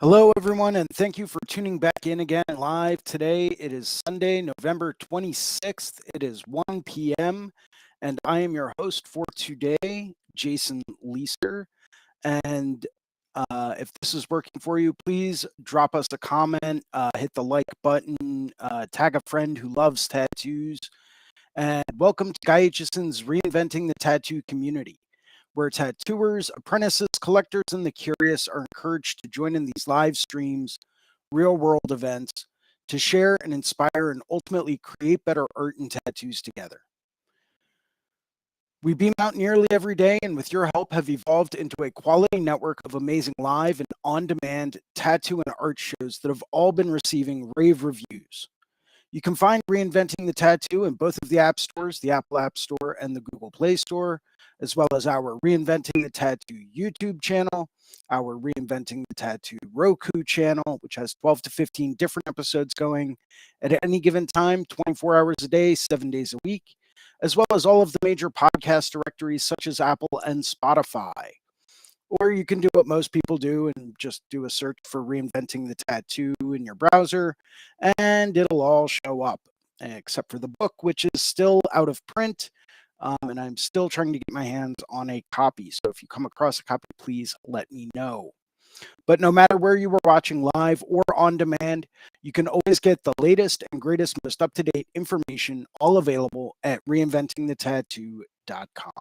Hello, everyone, and thank you for tuning back in again live today. It is Sunday, November 26th. It is 1 p.m., and I am your host for today, Jason Leeser. And if this is working for you, please drop us a comment, hit the like button, tag a friend who loves tattoos, and welcome to Guy Aitchison's Reinventing the Tattoo Community, where tattooers, apprentices, collectors, and the curious are encouraged to join in these live streams, real world events, to share and inspire and ultimately create better art and tattoos together. We beam out nearly every day, and with your help, have evolved into a quality network of amazing live and on demand tattoo and art shows that have all been receiving rave reviews. You can find Reinventing the Tattoo in both of the app stores, the Apple App Store and the Google Play Store, as well as our Reinventing the Tattoo YouTube channel, our Reinventing the Tattoo Roku channel, which has 12 to 15 different episodes going at any given time, 24 hours a day, 7 days a week, as well as all of the major podcast directories such as Apple and Spotify. Or you can do what most people do and just do a search for Reinventing the Tattoo in your browser, and it'll all show up, except for the book, which is still out of print. And I'm still trying to get my hands on a copy. So if you come across a copy, please let me know. But no matter where you were watching live or on demand, you can always get the latest and greatest, most up-to-date information, all available at reinventingthetattoo.com.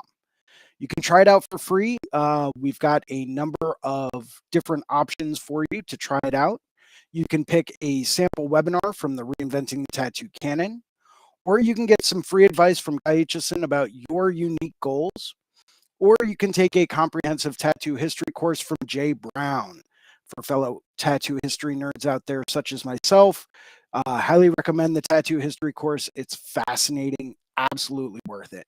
You can try it out for free. We've got a number of different options for you to try it out. You can pick a sample webinar from the Reinventing the Tattoo canon, or you can get some free advice from Guy Aitchison about your unique goals, or you can take a comprehensive tattoo history course from Jay Brown. For fellow tattoo history nerds out there, such as myself, highly recommend the tattoo history course. It's fascinating, absolutely worth it.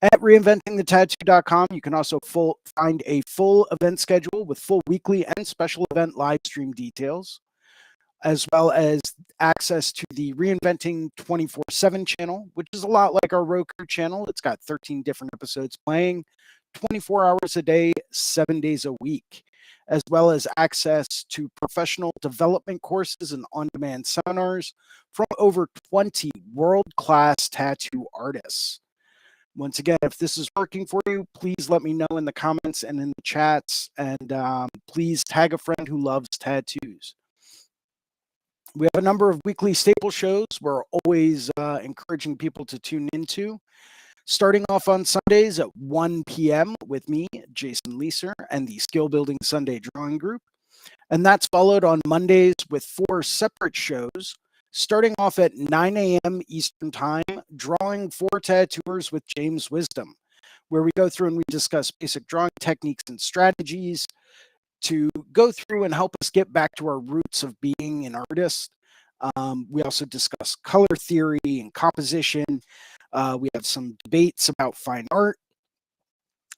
At reinventingthetattoo.com, you can also find a full event schedule with full weekly and special event live stream details, as well as access to the Reinventing 24/7 channel, which is a lot like our Roku channel. It's got 13 different episodes playing 24 hours a day, 7 days a week, as well as access to professional development courses and on-demand seminars from over 20 world-class tattoo artists. Once again, if this is working for you, please let me know in the comments and in the chats, and please tag a friend who loves tattoos. We have a number of weekly staple shows we're always encouraging people to tune into. Starting off on Sundays at 1 p.m. with me, Jason Leeser, and the Skill Building Sunday Drawing Group. And that's followed on Mondays with 4 separate shows, starting off at 9 a.m. Eastern Time, Drawing for Tattooers with James Wisdom, where we go through and we discuss basic drawing techniques and strategies to go through and help us get back to our roots of being an artist. We also discuss color theory and composition. We have some debates about fine art.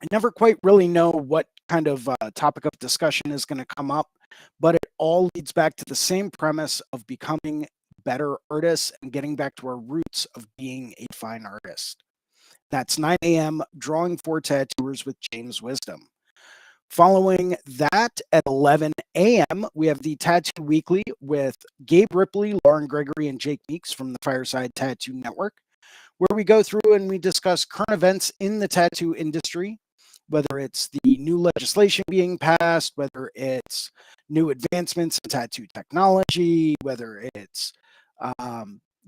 I never quite really know what kind of topic of discussion is going to come up, but it all leads back to the same premise of becoming better artists and getting back to our roots of being a fine artist. That's 9 a.m. Drawing for Tattooers with James Wisdom. Following that at 11 a.m., we have the Tattoo Weekly with Gabe Ripley, Lauren Gregory, and Jake Meeks from the Fireside Tattoo Network, where we go through and we discuss current events in the tattoo industry, whether it's the new legislation being passed, whether it's new advancements in tattoo technology, whether it's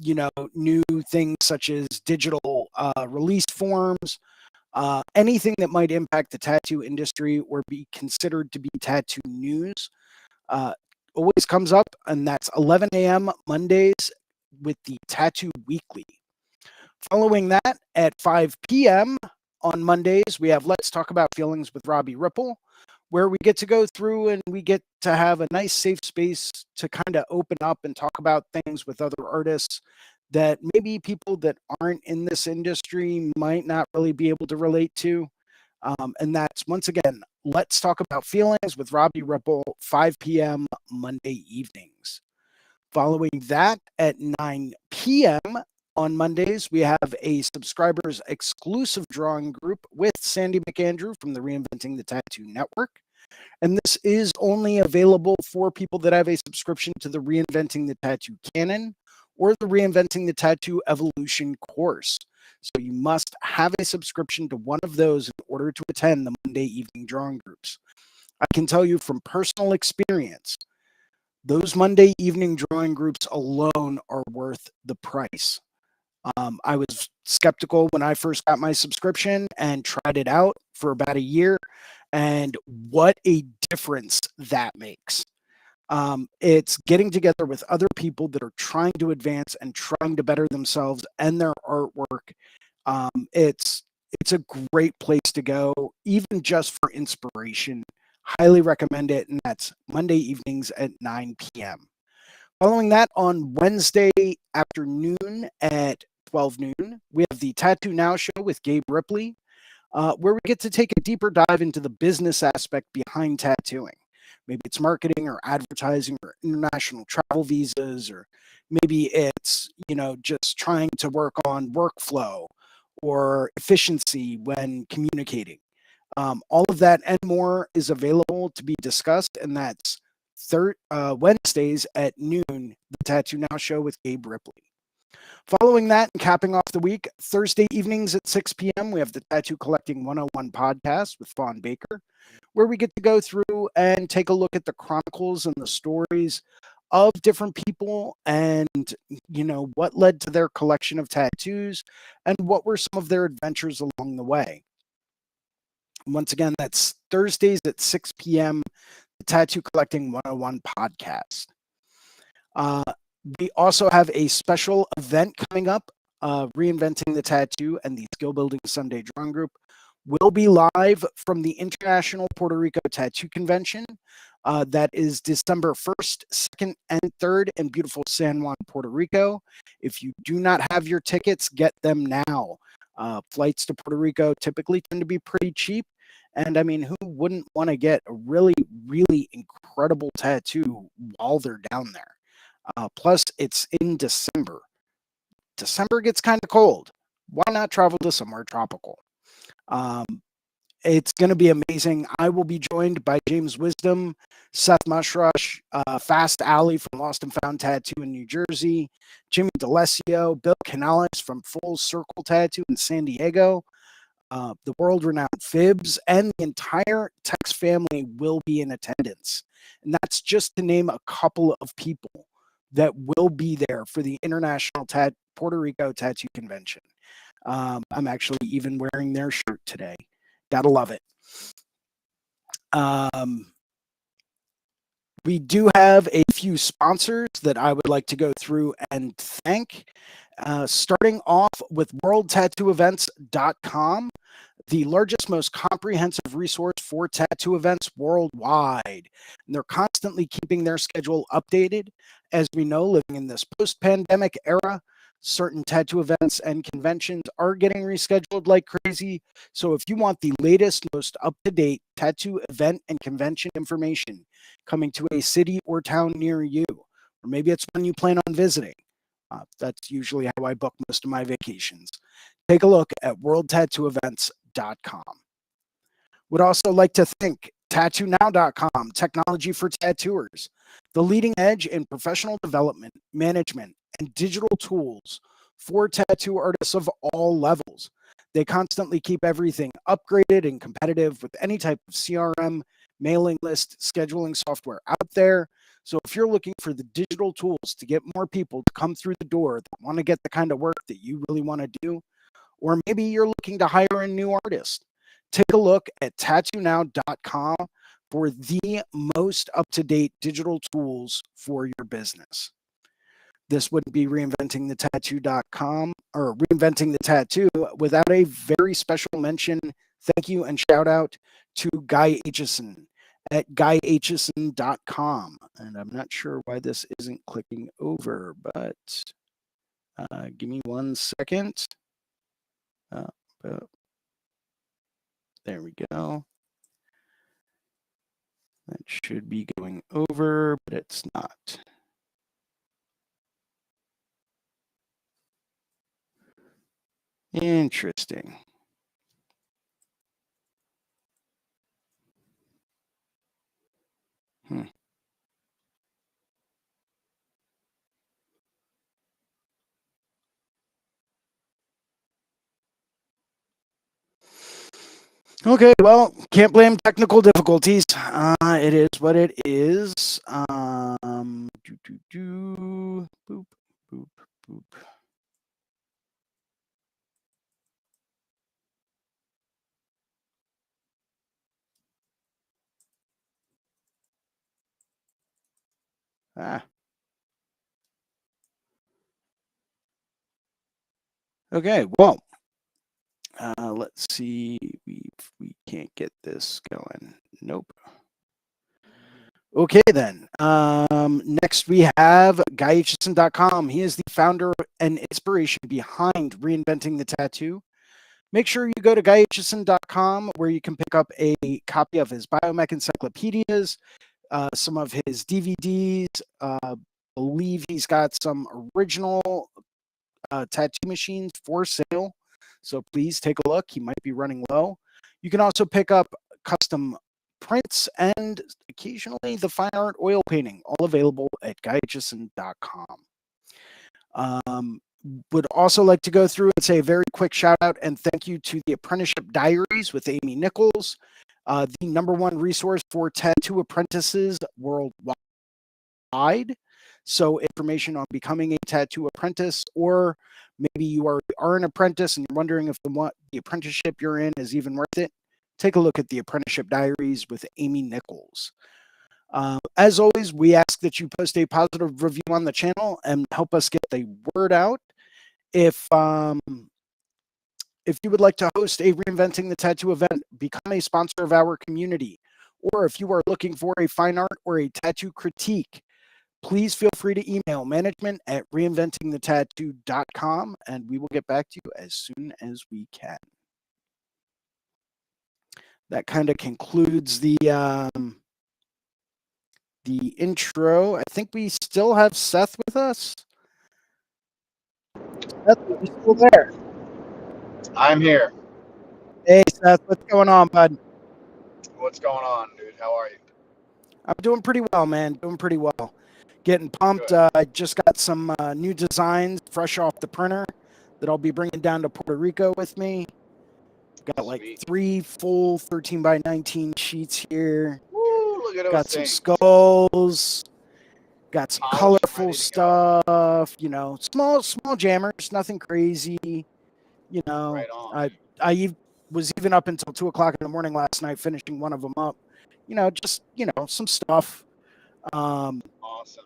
new things such as digital release forms, anything that might impact the tattoo industry or be considered to be tattoo news always comes up, and that's 11 a.m. Mondays with the Tattoo Weekly. Following that, at 5 p.m. on Mondays, we have Let's Talk About Feelings with Robbie Ripple, where we get to go through and we get to have a nice safe space to kind of open up and talk about things with other artists that maybe people that aren't in this industry might not really be able to relate to. And that's, once again, Let's Talk About Feelings with Robbie Ripple, 5 p.m. Monday evenings. Following that, at 9 p.m. on Mondays, we have a subscribers exclusive drawing group with Sandy McAndrew from the Reinventing the Tattoo Network. And this is only available for people that have a subscription to the Reinventing the Tattoo Canon or the Reinventing the Tattoo Evolution course. So you must have a subscription to one of those in order to attend the Monday evening drawing groups. I can tell you from personal experience, those Monday evening drawing groups alone are worth the price. I was skeptical when I first got my subscription and tried it out for about a year, and what a difference that makes. It's getting together with other people that are trying to advance and trying to better themselves and their artwork. It's a great place to go, even just for inspiration. Highly recommend it, and that's Monday evenings at 9 p.m. Following that, on Wednesday afternoon at 12 noon, we have the Tattoo Now show with Gabe Ripley, where we get to take a deeper dive into the business aspect behind tattooing. Maybe it's marketing or advertising or international travel visas, or maybe it's, just trying to work on workflow or efficiency when communicating. All of that and more is available to be discussed, and that's Wednesdays at noon, the Tattoo Now show with Gabe Ripley. Following that and capping off the week, Thursday evenings at 6 p.m., we have the Tattoo Collecting 101 podcast with Fawn Baker, where we get to go through and take a look at the chronicles and the stories of different people and, what led to their collection of tattoos and what were some of their adventures along the way. Once again, that's Thursdays at 6 p.m., the Tattoo Collecting 101 podcast. We also have a special event coming up, Reinventing the Tattoo and the Skill Building Sunday Drawing Group will be live from the International Puerto Rico Tattoo Convention. That is December 1st, 2nd, and 3rd in beautiful San Juan, Puerto Rico. If you do not have your tickets, get them now. Flights to Puerto Rico typically tend to be pretty cheap. And I mean, who wouldn't want to get a really, really incredible tattoo while they're down there? Plus, it's in December. December gets kind of cold. Why not travel to somewhere tropical? It's going to be amazing. I will be joined by James Wisdom, Seth Mushrush, Fast Alley from Lost and Found Tattoo in New Jersey, Jimmy DeLessio, Bill Canales from Full Circle Tattoo in San Diego, the world-renowned Fibs, and the entire Tex family will be in attendance. And that's just to name a couple of people that will be there for the International Puerto Rico Tattoo Convention. I'm actually even wearing their shirt today. Gotta love it. We do have a few sponsors that I would like to go through and thank. Starting off with worldtattooevents.com, the largest, most comprehensive resource for tattoo events worldwide. And they're constantly keeping their schedule updated. As we know, living in this post-pandemic era, certain tattoo events and conventions are getting rescheduled like crazy. So if you want the latest, most up-to-date tattoo event and convention information coming to a city or town near you, or maybe it's one you plan on visiting, that's usually how I book most of my vacations. Take a look at worldtattooevents.com. Would also like to thank tattoonow.com, technology for tattooers, the leading edge in professional development, management, and digital tools for tattoo artists of all levels. They constantly keep everything upgraded and competitive with any type of CRM, mailing list, scheduling software out there. So if you're looking for the digital tools to get more people to come through the door that want to get the kind of work that you really want to do, or maybe you're looking to hire a new artist, take a look at tattoonow.com for the most up-to-date digital tools for your business. This wouldn't be reinventingthetattoo.com or reinventing the tattoo without a very special mention, thank you, and shout out to Guy Aitchison at guyaitchison.com. And I'm not sure why this isn't clicking over, but give me 1 second. There we go. That should be going over, but it's not. Interesting. Okay, well, can't blame technical difficulties. It is what it is. Boop, boop, boop. Ah, okay, well, let's see. We can't get this going. Nope. Okay, then. Next, we have GuyHutchison.com. He is the founder and inspiration behind Reinventing the Tattoo. Make sure you go to GuyHutchison.com where you can pick up a copy of his biomech encyclopedias, some of his DVDs. Believe he's got some original tattoo machines for sale. So please take a look. He might be running low. You can also pick up custom prints and occasionally the fine art oil painting, all available at guyjison.com. Would also like to go through and say a very quick shout out and thank you to the Apprenticeship Diaries with Amy Nichols, the #1 resource for tattoo apprentices worldwide. So information on becoming a tattoo apprentice, or maybe you are an apprentice and you're wondering if the apprenticeship you're in is even worth it, take a look at the Apprenticeship Diaries with Amy Nichols. As always, we ask that you post a positive review on the channel and help us get the word out. If you would like to host a Reinventing the Tattoo event, become a sponsor of our community. Or if you are looking for a fine art or a tattoo critique, please feel free to email management@reinventingthetattoo.com and we will get back to you as soon as we can. That kind of concludes the intro. I think we still have Seth with us. Seth, are you still there? I'm here. Hey, Seth, what's going on, bud? What's going on, dude? How are you? I'm doing pretty well, man. Doing pretty well. Getting pumped. Good. I just got some new designs fresh off the printer that I'll be bringing down to Puerto Rico with me. Got like Sweet. 3 full 13 by 19 sheets here. Woo! Look at those Got some things. skulls. Got some Polished, colorful ready to go. stuff. Small jammers, nothing crazy. You know, Right on. I was even up until 2 o'clock in the morning last night finishing one of them up. Just some stuff. Um, Awesome.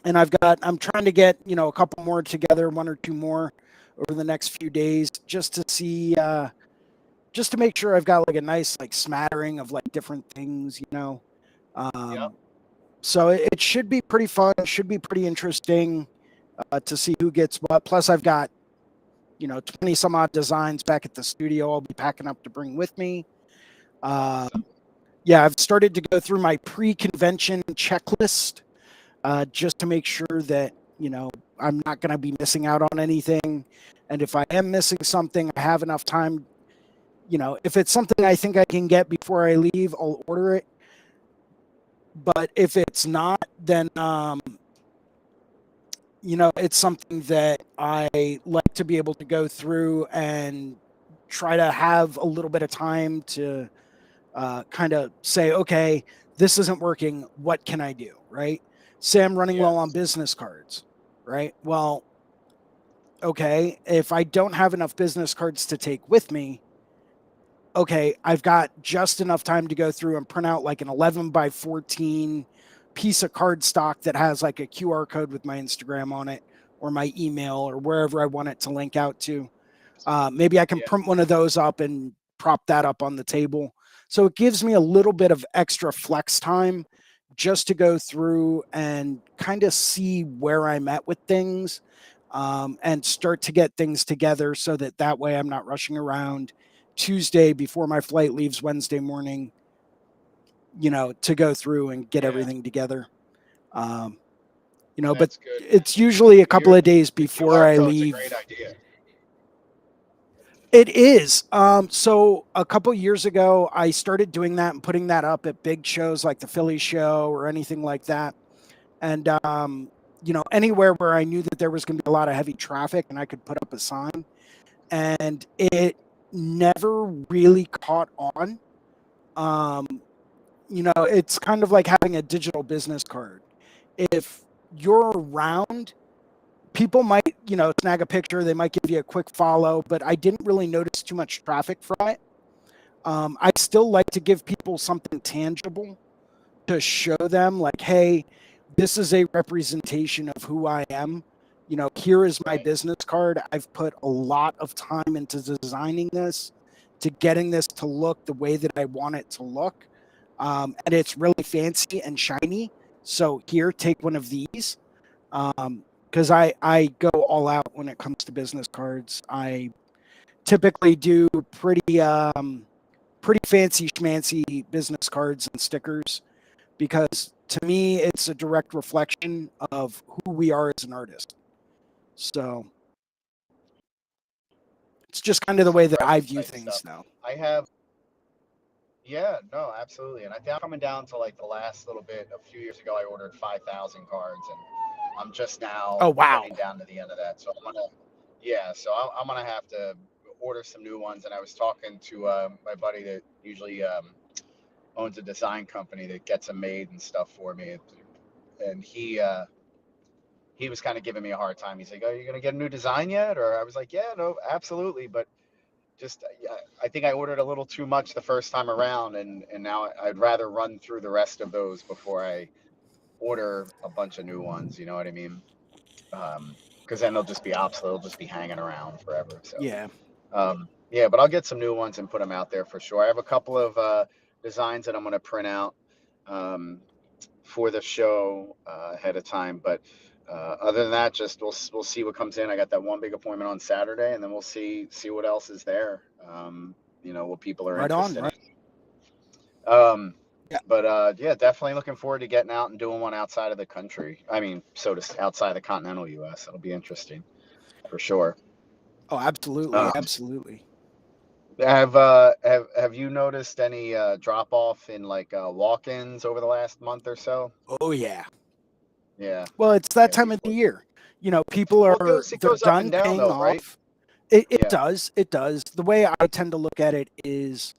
and I'm trying to get a couple more together, one or two more over the next few days, just to see, just to make sure I've got like a nice like smattering of like different things. Yep. Um, so it should be pretty fun. It should be pretty interesting to see who gets what. Plus, I've got 20 some odd designs back at the studio. I'll be packing up to bring with me. Uh, Awesome. yeah, I've started to go through my pre-convention checklist just to make sure that I'm not going to be missing out on anything. And if I am missing something, I have enough time. If it's something I think I can get before I leave, I'll order it. But if it's not, then it's something that I like to be able to go through and try to have a little bit of time to kind of say, okay, this isn't working. What can I do? Right. Say I'm running low on Yes. business cards. Right. Well, okay, if I don't have enough business cards to take with me, okay, I've got just enough time to go through and print out like an 11 by 14 piece of card stock that has like a QR code with my Instagram on it or my email or wherever I want it to link out to. Maybe I can Yeah. print one of those up and prop that up on the table. So it gives me a little bit of extra flex time just to go through and kind of see where I'm at with things, and start to get things together so that way I'm not rushing around Tuesday before my flight leaves Wednesday morning, to go through and get Yeah. everything together. Um, but That's good, man. it's usually a couple You're of days the before QR I code's a great leave. idea. It is. So a couple years ago, I started doing that and putting that up at big shows like the Philly show or anything like that. And, anywhere where I knew that there was going to be a lot of heavy traffic and I could put up a sign. And never really caught on. Um, it's kind of like having a digital business card. If you're around, people might, snag a picture, they might give you a quick follow, but I didn't really notice too much traffic from it. I still like to give people something tangible to show them, like, hey, this is a representation of who I am. Here is my Right. business card. I've put a lot of time into designing this, to getting this to look the way that I want it to look. And it's really fancy and shiny. So here, take one of these. Because I go all out when it comes to business cards. I typically do pretty fancy schmancy business cards and stickers, because to me it's a direct reflection of who we are as an artist. So it's just kind of the way that I Impressive view type things stuff. now. I have, yeah, no, absolutely. And I think I'm coming down to like the last little bit. A few years ago, I ordered 5,000 cards, and I'm just Oh now wow. getting down to the end of that. So yeah, so I'm gonna have to order some new ones. And I was talking to my buddy that usually owns a design company that gets them made and stuff for me, and he was kind of giving me a hard time. He's like, "Are you gonna get a new design yet?" Or I was like, "Yeah, no, absolutely, but." Just I think I ordered a little too much the first time around, and now I'd rather run through the rest of those before I order a bunch of new ones. You know what I mean? Because then they'll just be obsolete. They'll just be hanging around forever. So Yeah. yeah, but I'll get some new ones and put them out there for sure. I have a couple of designs that I'm going to print out um, for the show ahead of time, but. Other than that, just we'll see what comes in. I got that one big appointment on Saturday, and then we'll see what else is there. What people are Right on. interested Right. in. Yeah. But yeah, definitely looking forward to getting out and doing one outside of the country. I mean, outside the continental U.S. It'll be interesting for sure. Oh, absolutely. Um, Absolutely. have you noticed any drop off in like walk-ins over the last month or so? Oh yeah. Yeah, Well, it's that yeah. time of the year. People Well, are, it they're goes up done and down paying though, right? off. It Yeah, does. It does. The way I tend to look at it is,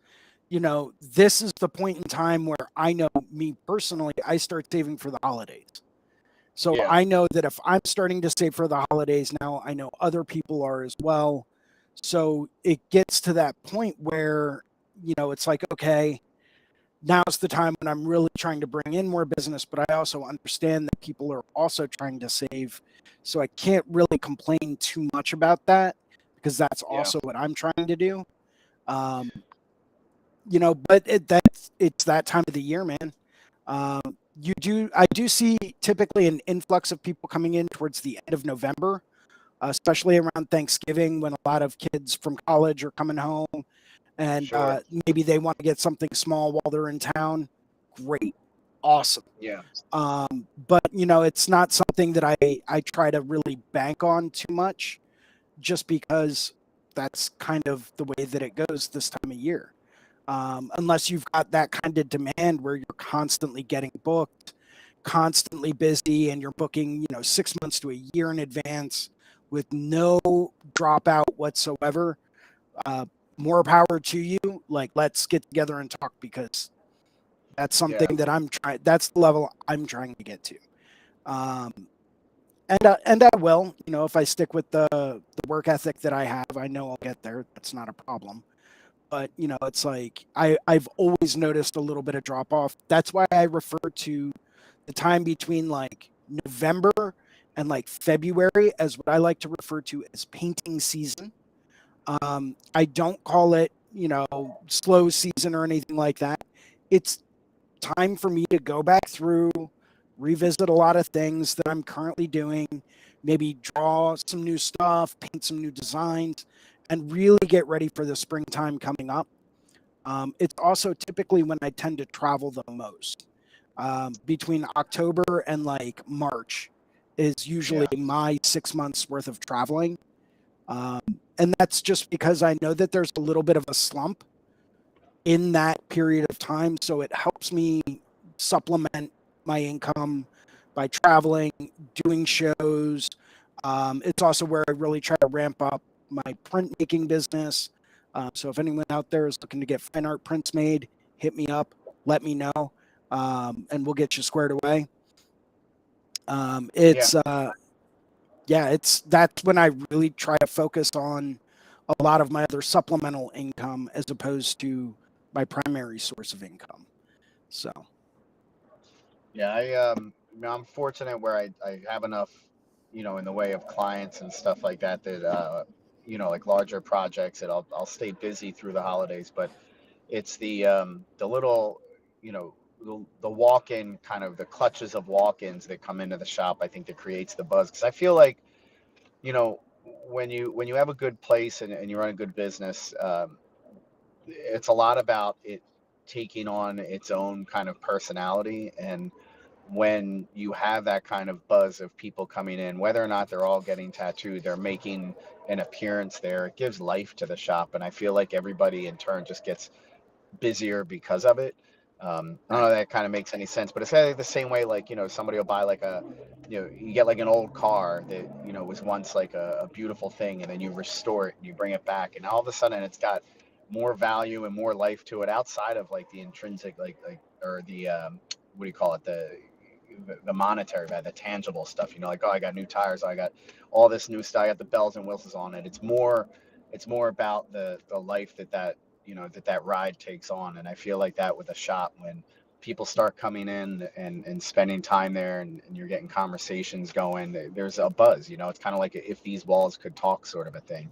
this is the point in time where I know, me personally, I start saving for the holidays. So yeah, I know that if I'm starting to save for the holidays now, I know other people are as well. So it gets to that point where, it's like, okay, now's the time when I'm really trying to bring in more business, but I also understand that people are also trying to save. So I can't really complain too much about that, because that's yeah, also what I'm trying to do. Um, but it's that time of the year, man. I do see typically an influx of people coming in towards the end of November, especially around Thanksgiving, when a lot of kids from college are coming home, and sure. maybe they want to get something small while they're in town. Great, awesome. Yeah, But it's not something that I try to really bank on too much, just because that's kind of the way that it goes this time of year. Unless you've got that kind of demand where you're constantly getting booked, constantly busy, and you're booking, 6 months to a year in advance with no dropout whatsoever. Uh, More power to you. Like, let's get together and talk, because that's yeah, something that that's the level I'm trying to get to. Um, and I will, if I stick with the work ethic that I have, I know I'll get there. That's not a problem. But it's like I've always noticed a little bit of drop off. That's why I refer to the time between like November and like February as what I like to refer to as painting season. I don't call it, slow season or anything like that. It's time for me to go back through, revisit a lot of things that I'm currently doing, maybe draw some new stuff, paint some new designs, and really get ready for the springtime coming up. It's also typically when I tend to travel the most. Between October and like March is usually yeah, my 6 months worth of traveling. Um, and that's just because I know that there's a little bit of a slump in that period of time. So it helps me supplement my income by traveling, doing shows. It's also where I really try to ramp up my printmaking business. So if anyone out there is looking to get fine art prints made, hit me up, let me know, and we'll get you squared away. Yeah. It's that's when I really try to focus on a lot of my other supplemental income as opposed to my primary source of income. So Yeah, I'm fortunate where I have enough, in the way of clients and stuff like that that like larger projects that I'll stay busy through the holidays, but it's the little, the walk-in kind of the clutches of walk-ins that come into the shop, I think that creates the buzz because I feel like, you know, when you have a good place and you run a good business, it's a lot about it taking on its own kind of personality. And when you have that kind of buzz of people coming in, whether or not they're all getting tattooed, they're making an appearance there, it gives life to the shop. And I feel like everybody in turn just gets busier because of it. I don't know right, if that kind of makes any sense, but it's kind of the same way, like, somebody will buy like you get like an old car that, was once like a beautiful thing, and then you restore it and you bring it back, and all of a sudden it's got more value and more life to it outside of like the intrinsic, or the, what do you call it? The monetary value, the tangible stuff, like, oh, I got new tires, I got all this new stuff, I got the bells and whistles on it. It's more about the life that ride takes on. And I feel like that with a shop, when people start coming in and spending time there, and you're getting conversations going, there's a buzz. It's kind of like a if these walls could talk sort of a thing.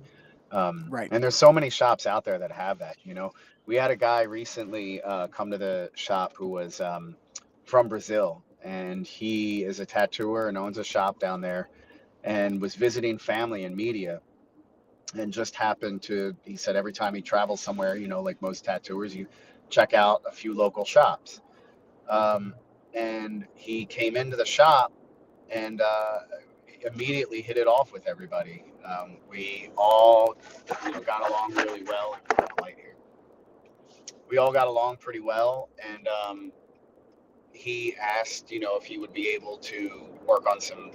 right. And there's so many shops out there that have that. We had a guy recently come to the shop who was from Brazil, and he is a tattooer and owns a shop down there, and was visiting family and media, and just happened to, he said every time he travels somewhere, like most tattooers, you check out a few local shops. um, and he came into the shop and immediately hit it off with everybody. We all got along really well. And kind of light here. We all got along pretty well, and he asked, if he would be able to work on some,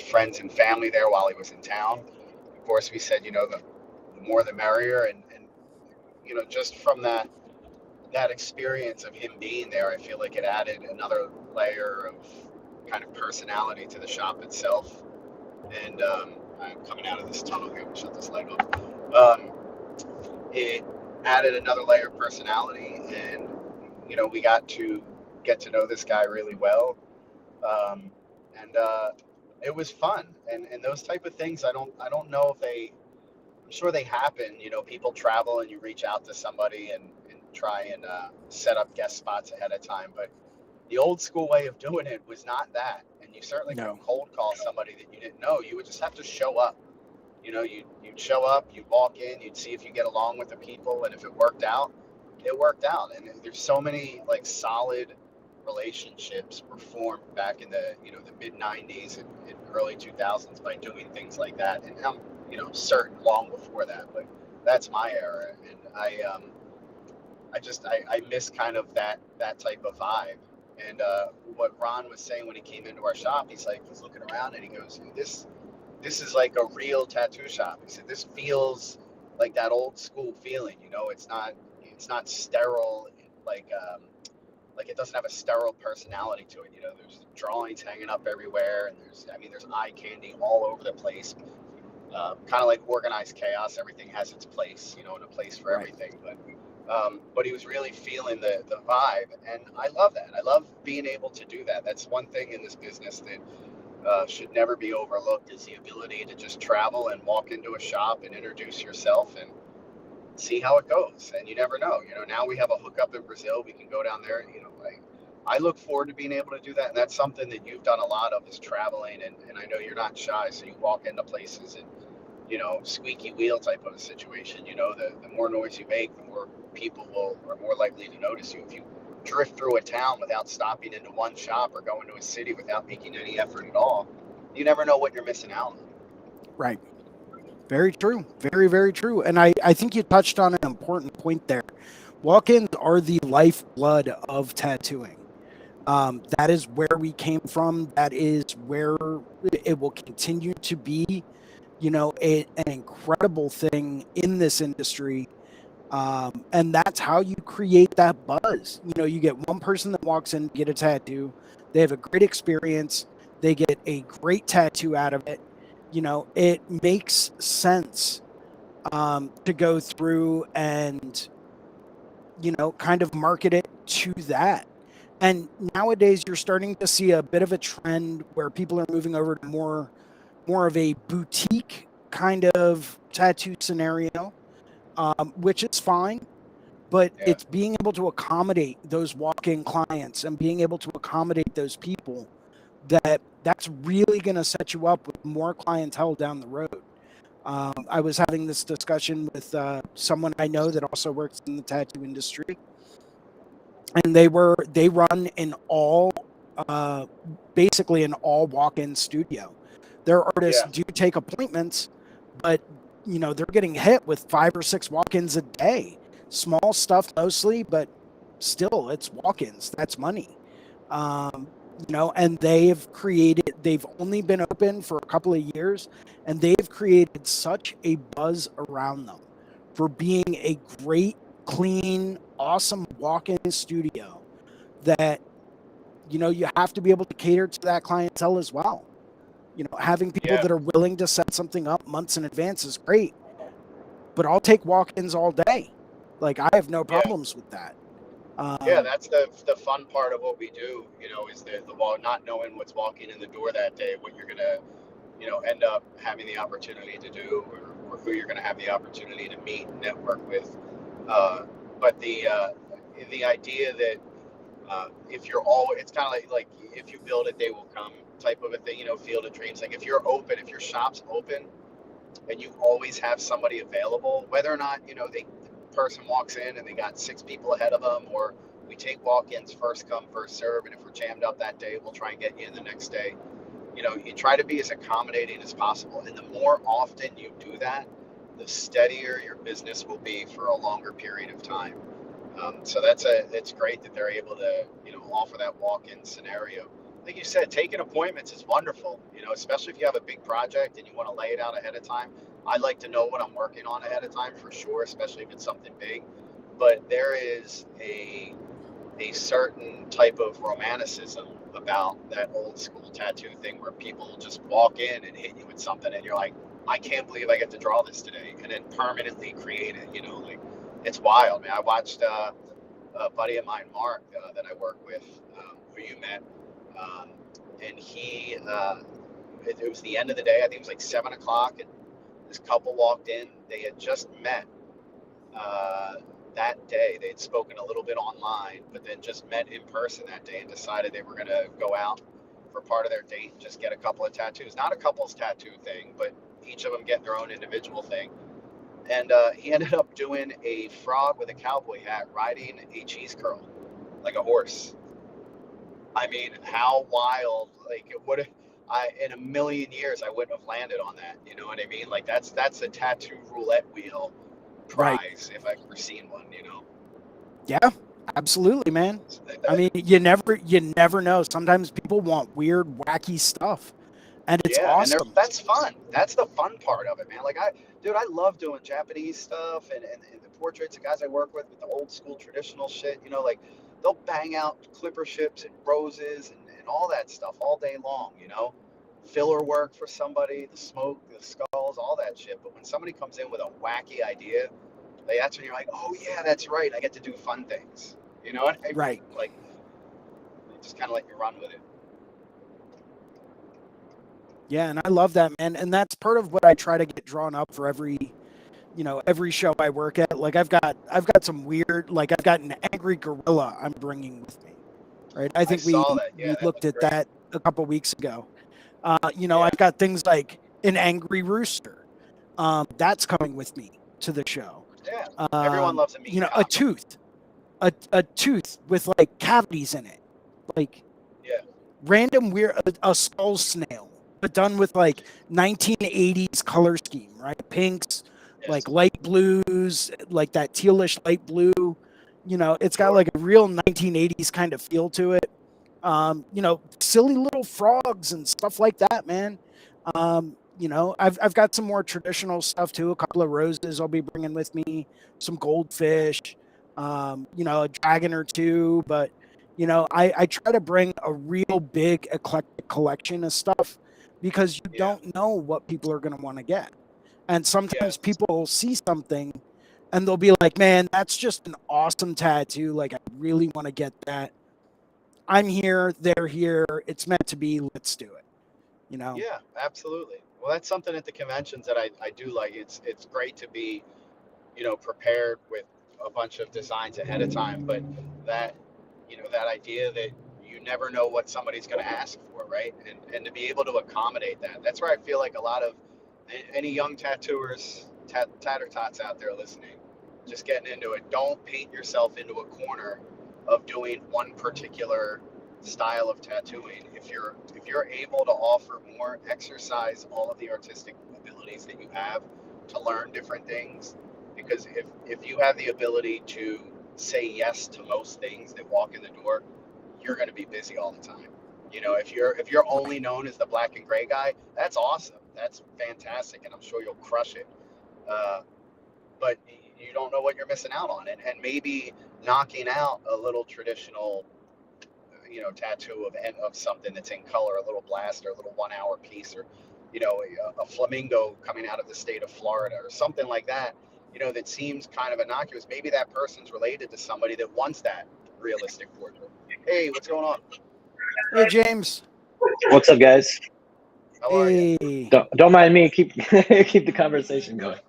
friends and family there while he was in town. Of course, we said, the more the merrier, and just from that experience of him being there, I feel like it added another layer of kind of personality to the shop itself. And I'm coming out of this tunnel here. We'll shut this light off. It added another layer of personality, and we got to get to know this guy really well. And it was fun, and those type of things. I don't know if I'm sure they happen. People travel and you reach out to somebody and try and set up guest spots ahead of time. But the old school way of doing it was not that. And you certainly couldn't No, cold call somebody that you didn't know. You would just have to show up. You'd show up, you'd walk in, you'd see if you get along with the people. And if it worked out, it worked out. And there's so many like solid relationships were formed back in the mid 90s and early 2000s by doing things like that. And I'm certain long before that, but that's my era. And I miss kind of that type of vibe. And what Ron was saying when he came into our shop, he's looking around and he goes, this is like a real tattoo shop. He said this feels like that old school feeling. It's not sterile, like it doesn't have a sterile personality to it. There's drawings hanging up everywhere, and there's eye candy all over the place. Kind of like organized chaos. Everything has its place, and a place for right. everything. But he was really feeling the vibe, and I love that. I love being able to do that. That's one thing in this business that should never be overlooked, is the ability to just travel and walk into a shop and introduce yourself and see how it goes. And you never know. Now we have a hookup in Brazil. We can go down there. I look forward to being able to do that. And that's something that you've done a lot of, is traveling. And I know you're not shy. So you walk into places and, squeaky wheel type of a situation. The more noise you make, the more people are more likely to notice you. If you drift through a town without stopping into one shop, or going to a city without making any effort at all, you never know what you're missing out on. Right. Very true. Very, very true. And I think you touched on an important point there. Walk-ins are the lifeblood of tattooing. That is where we came from. That is where it will continue to be, an incredible thing in this industry. And that's how you create that buzz. You know, you get one person that walks in to get a tattoo, they have a great experience, they get a great tattoo out of it. You know, it makes sense to go through and, you know, kind of market it to that. And nowadays, you're starting to see a bit of a trend where people are moving over to more of a boutique kind of tattoo scenario, which is fine, but Yeah. it's being able to accommodate those walk-in clients and being able to accommodate those people that's really going to set you up with more clientele down the road. I was having this discussion with someone I know that also works in the tattoo industry, and they run an all uh, basically an all walk-in studio. Their artists Yeah. do take appointments, but you know they're getting hit with 5 or 6 walk-ins a day. Small stuff mostly, but still, it's walk-ins. That's money. You know, and they've only been open for a couple of years, and they've created such a buzz around them for being a great, clean, awesome walk-in studio that, you know, you have to be able to cater to that clientele as well. You know, having people Yeah. that are willing to set something up months in advance is great, but I'll take walk-ins all day. Like, I have no Yeah. problems with that. Yeah, Um, that's the fun part of what we do, is the wall not knowing what's walking in the door that day, what you're gonna, end up having the opportunity to do, or who you're gonna have the opportunity to meet and network with. Uh, but the idea that if you're all, it's kind of like if you build it, they will come type of a thing, field of dreams. Like if you're open, if your shop's open, and you always have somebody available, whether or not the person walks in and they got 6 people ahead of them, or we take walk-ins first come first serve, and if we're jammed up that day, we'll try and get you in the next day. You try to be as accommodating as possible, and the more often you do that, the steadier your business will be for a longer period of time. So it's great that they're able to offer that walk-in scenario. Like you said, taking appointments is wonderful. Especially if you have a big project and you want to lay it out ahead of time. I like to know what I'm working on ahead of time for sure, especially if it's something big. But there is a certain type of romanticism about that old school tattoo thing where people just walk in and hit you with something, and you're like, I can't believe I get to draw this today, and then permanently create it. Like it's wild, man. I watched a buddy of mine, Mark, that I work with, who you met, um, and it was the end of the day. I think it was like 7 o'clock, and this couple walked in. They had just met uh, that day. They had spoken a little bit online, but then just met in person that day and decided they were going to go out for part of their date and just get a couple of tattoos. Not a couple's tattoo thing, but each of them get their own individual thing. And he ended up doing a frog with a cowboy hat riding a cheese curl like a horse. I mean, how wild! Like, what if in a million years, I wouldn't have landed on that. You know what I mean? Like, that's a tattoo roulette wheel right. prize if I've ever seen one. Yeah, absolutely, man. So I mean, you never know. Sometimes people want weird, wacky stuff, and it's yeah, and awesome. that's fun. That's the fun part of it, man. Like dude, I love doing Japanese stuff, and the portraits of guys I work with the old school traditional shit. Like they'll bang out clipper ships and roses and all that stuff all day long. Filler work for somebody, the smoke, the skulls, all that shit. But when somebody comes in with a wacky idea, that's when you're like, oh yeah, that's right. I get to do fun things. You know what I mean? Right. Like, just kind of let you run with it. Yeah, and I love that, man. And that's part of what I try to get drawn up for every show I work at. Like I've got some weird, like I've got an angry gorilla I'm bringing with me. Right. I I think we saw that. we Yeah, that looked was at great. that a couple weeks ago. Yeah, I've got things like an angry rooster. That's coming with me to the show. yeah. Everyone loves a mean A cop. tooth, a tooth with like cavities in it, like Yeah, random weird, a skull snail, but done with like 1980s color scheme, right? Pinks, like yes, light blues, like that tealish light blue. It's got sure. like a real 1980s kind of feel to it. Silly little frogs and stuff like that, man. I've got some more traditional stuff too. A couple of roses I'll be bringing with me, some goldfish, a dragon or two. But I try to bring a real big eclectic collection of stuff because you Yeah. don't know what people are going to want to get. And Yeah. sometimes people will see something and they'll be like, man, that's just an awesome tattoo. Like, I really want to get that. I'm here, they're here. It's meant to be. Let's do it. Yeah, absolutely. Well, that's something at the conventions that I do like. It's great to be, prepared with a bunch of designs ahead of time, but that, that idea that you never know what somebody's going to ask for, right? And to be able to accommodate that. That's where I feel like a lot of any young tattooers, tatter tots out there listening, just getting into it. Don't paint yourself into a corner of doing one particular style of tattooing. If you're able to offer more, exercise all of the artistic abilities that you have to learn different things. Because if you have the ability to say yes to most things that walk in the door, you're going to be busy all the time. If you're only known as the black and gray guy, that's awesome. That's fantastic, and I'm sure you'll crush it. But you don't know what you're missing out on, and maybe knocking out a little traditional, tattoo of something that's in color, a little blaster, a little 1 hour piece, or a flamingo coming out of the state of Florida, or something like that. That seems kind of innocuous. Maybe that person's related to somebody that wants that realistic portrait. Hey, what's going on? Hey, James. What's up, guys? How are you? Hey. Don't mind me. Keep keep the conversation going.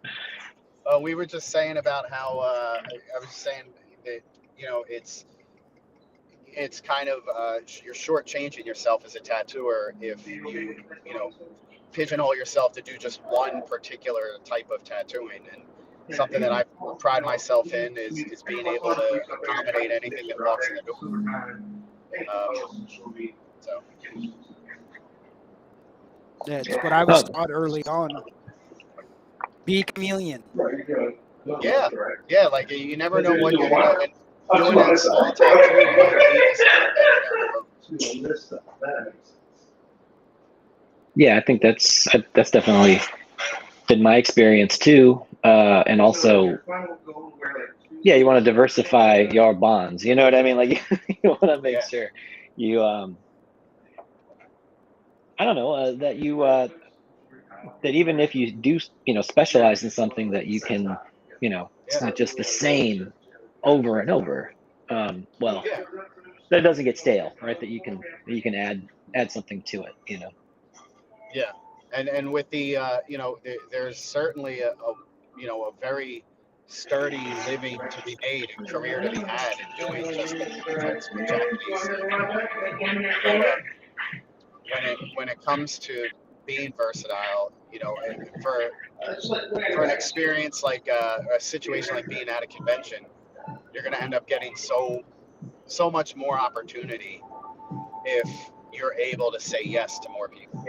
We were just saying about how I was saying that it's kind of you're shortchanging yourself as a tattooer if you pigeonhole yourself to do just one particular type of tattooing. And something that I pride myself in is being able to accommodate anything that walks in the door. So Yeah, it's what I was taught early on. Be a chameleon. yeah, like you never know what you're gonna. And doing that small tattoo might lead to something better down the road. Yeah, I think that's definitely been my experience too. And also, yeah, you want to diversify your bonds. You know what I mean? Like you want to make sure you, I don't know, that you that even if you do, specialize in something, that you can, it's not just the same over and over. Well, that it doesn't get stale, right? That you can add something to it. Yeah, and with the there's certainly a very sturdy living to be made and career to be had in doing just the Japanese thing. When it comes to being versatile, for an experience like a situation like being at a convention, you're going to end up getting so much more opportunity if you're able to say yes to more people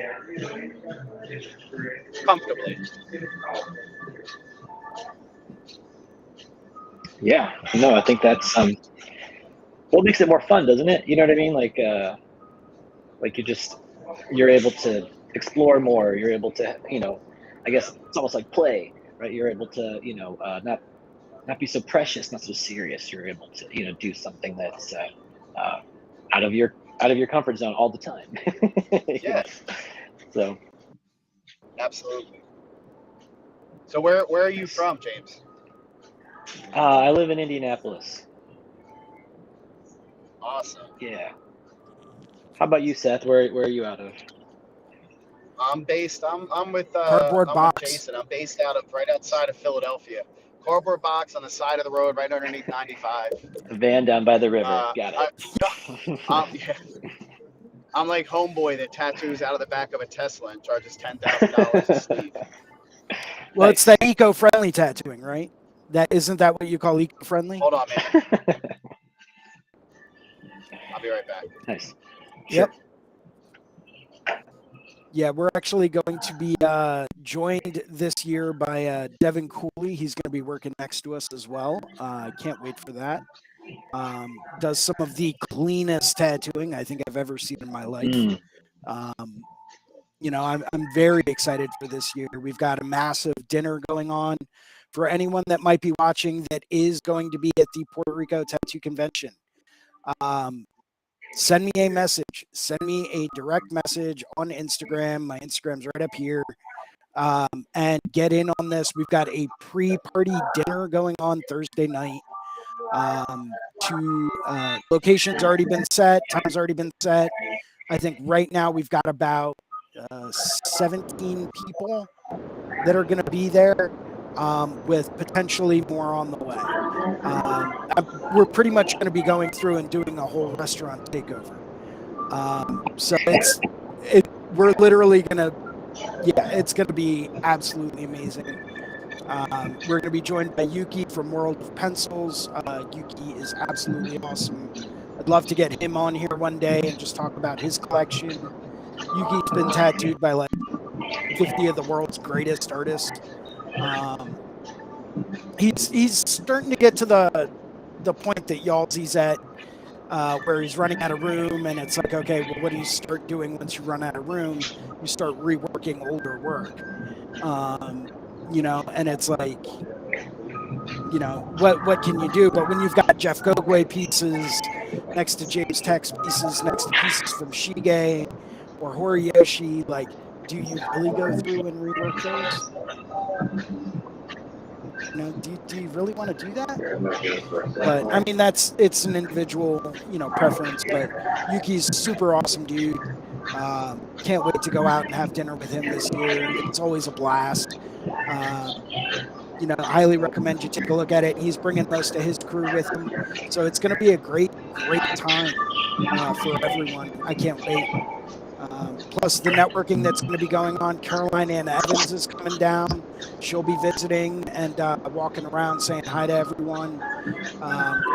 comfortably. Yeah, no, I think that's what makes it more fun, doesn't it? You know what I mean? Like you're able to explore more. You're able to, I guess it's almost like play, right? You're able to, not be so precious, not so serious. You're able to, do something that's out of your comfort zone all the time. Yeah. So. Absolutely. So where are you from, James? I live in Indianapolis. Awesome. Yeah. How about you, Seth? Where are you out of? I'm with Cardboard box. Jason. I'm based right outside of Philadelphia. Cardboard box on the side of the road, right underneath 95. The van down by the river. Got it. Yeah. I'm like homeboy that tattoos out of the back of a Tesla and charges $10,000 a sleeve. Well, nice. It's that eco-friendly tattooing, right? Isn't that what you call eco-friendly? Hold on, man. I'll be right back. Nice. Yep. Sure. Yeah, we're actually going to be joined this year by Devin Cooley. He's going to be working next to us as well. Can't wait for that. Does some of the cleanest tattooing I think I've ever seen in my life. I'm very excited for this year. We've got a massive dinner going on for anyone that might be watching that is going to be at the Puerto Rico Tattoo Convention. Send me a message. Send me a direct message on Instagram. My Instagram's right up here. And get in on this. We've got a pre-party dinner going on Thursday night. Location's already been set. Time's already been set. I think right now we've got about 17 people that are going to be there, with potentially more on the way. We're pretty much going to be going through and doing a whole restaurant takeover. So we're literally going to, it's going to be absolutely amazing. We're going to be joined by Yuki from World of Pencils. Yuki is absolutely awesome. I'd love to get him on here one day and just talk about his collection. Yuki's been tattooed by like 50 of the world's greatest artists. He's starting to get to the point that Yalzi's at, where he's running out of room, and it's like, okay, well, what do you start doing once you run out of room? You start reworking older work. And it's like, what can you do? But when you've got Jeff Gogwe pieces next to James Tech's pieces, next to pieces from Shige or Horiyoshi, like, do you really go through and rework those? Do you really want to do that? But I mean, it's an individual, preference, but Yuki's super awesome dude. Can't wait to go out and have dinner with him this year. It's always a blast. I highly recommend you take a look at it. He's bringing most of his crew with him. So it's going to be a great, great time for everyone. I can't wait. Plus the networking that's going to be going on. Caroline Ann Evans is coming down. She'll be visiting and walking around saying hi to everyone.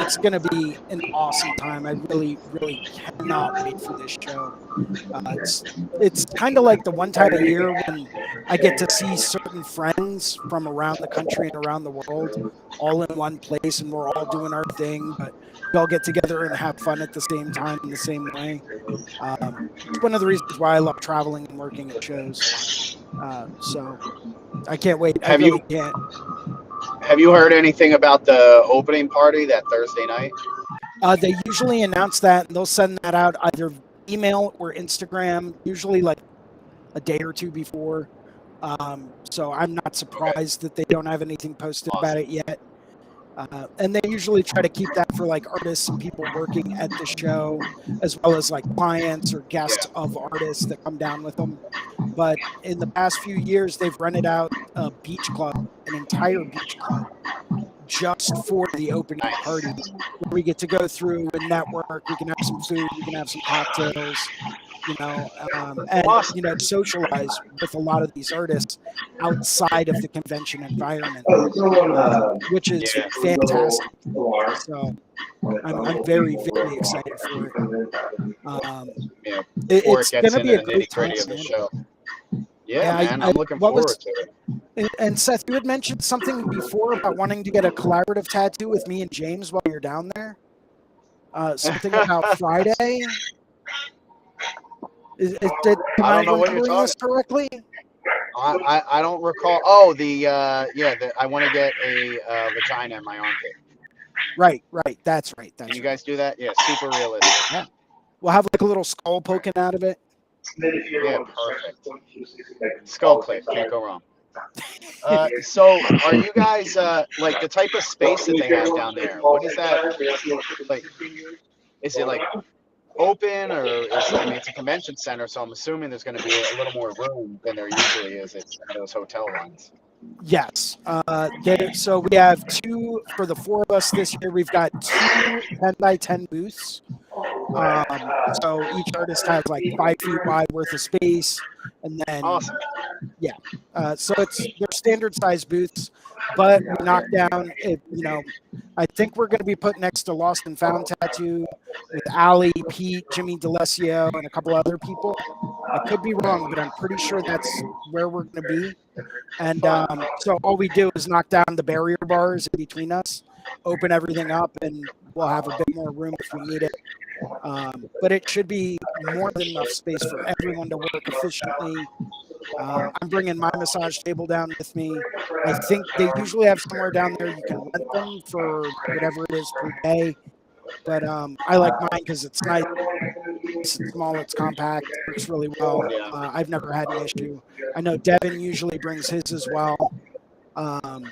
It's going to be an awesome time. I really, really cannot wait for this show. It's kind of like the one time a year when I get to see certain friends from around the country and around the world all in one place, and we're all doing our thing, but we all get together and have fun at the same time in the same way. It's one of the reasons why I love traveling and working at shows. So I can't wait. I really can't. Have you heard anything about the opening party that Thursday night? They usually announce that, and they'll send that out either email or Instagram, usually like a day or two before. So I'm not surprised that they don't have anything posted about it yet. And they usually try to keep that for like artists and people working at the show, as well as like clients or guests of artists that come down with them. But in the past few years, they've rented out a beach club, an entire beach club, just for the opening party, where we get to go through and network. We can have some food, we can have some cocktails, and socialize with a lot of these artists outside of the convention environment, which is fantastic. So I'm very, very excited for it. It's going to be a great time of the show. Yeah, man, I'm looking forward to it. And Seth, you had mentioned something before about wanting to get a collaborative tattoo with me and James while you're down there. Something about Friday. I don't know what you're talking correctly. I don't recall. Oh, I want to get a vagina in my armpit. Right. That's right. Can you guys do that? Yeah, super realistic. Yeah. We'll have like a little skull poking out of it. Yeah, perfect. Skull clip, can't go wrong. So are you guys like the type of space that they have down there? What is that like? Is it like open, or it's a convention center, so I'm assuming there's going to be a little more room than there usually is at those hotel ones. Yes. So we have two for the four of us this year. We've got 2 10x10 booths. So each artist has like 5 feet wide worth of space, and then awesome. So they're standard size booths, but we knocked down. I think we're going to be put next to Lost and Found Tattoo with Ali, Pete, Jimmy D'Alessio, and a couple other people. I could be wrong, but I'm pretty sure that's where we're going to be. And so all we do is knock down the barrier bars in between us, open everything up, and we'll have a bit more room if we need it. But it should be more than enough space for everyone to work efficiently. I'm bringing my massage table down with me. I think they usually have somewhere down there you can rent them for whatever it is per day. But I like mine because it's nice, it's small, it's compact, works really well. Yeah. I've never had an issue. I know Devin usually brings his as well. Um,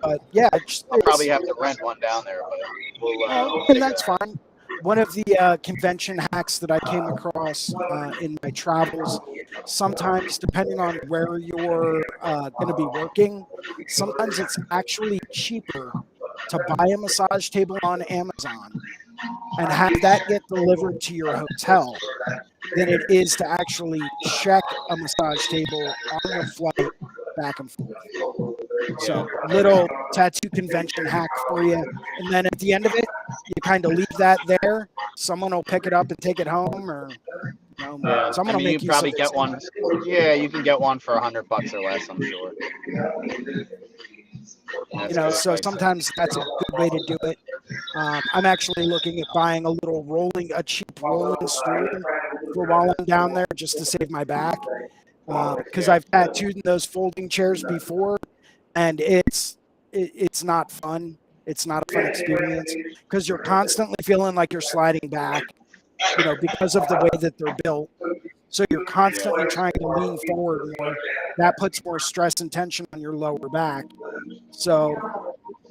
but yeah, I'll probably have to rent one down there, but we'll and figure that's it out. fine. One of the convention hacks that I came across in my travels, sometimes depending on where you're going to be working, sometimes it's actually cheaper to buy a massage table on Amazon and have that get delivered to your hotel than it is to actually check a massage table on your flight back and forth. Yeah. So, little tattoo convention hack for you. And then at the end of it, you kind of leave that there. Someone will pick it up and take it home, or Yeah. I someone will mean, you make use of probably it get one. somewhere. Yeah, you can get one for $100 or less, I'm sure. That's good So advice. sometimes that's a good way to do it. I'm actually looking at buying a cheap rolling stool for while I'm down there, just to save my back. Because Yeah. I've tattooed in those folding chairs before, and it's not fun. It's not a fun experience because you're constantly feeling like you're sliding back, because of the way that they're built. So you're Yeah. constantly trying to lean forward more. That puts more stress and tension on your lower back. So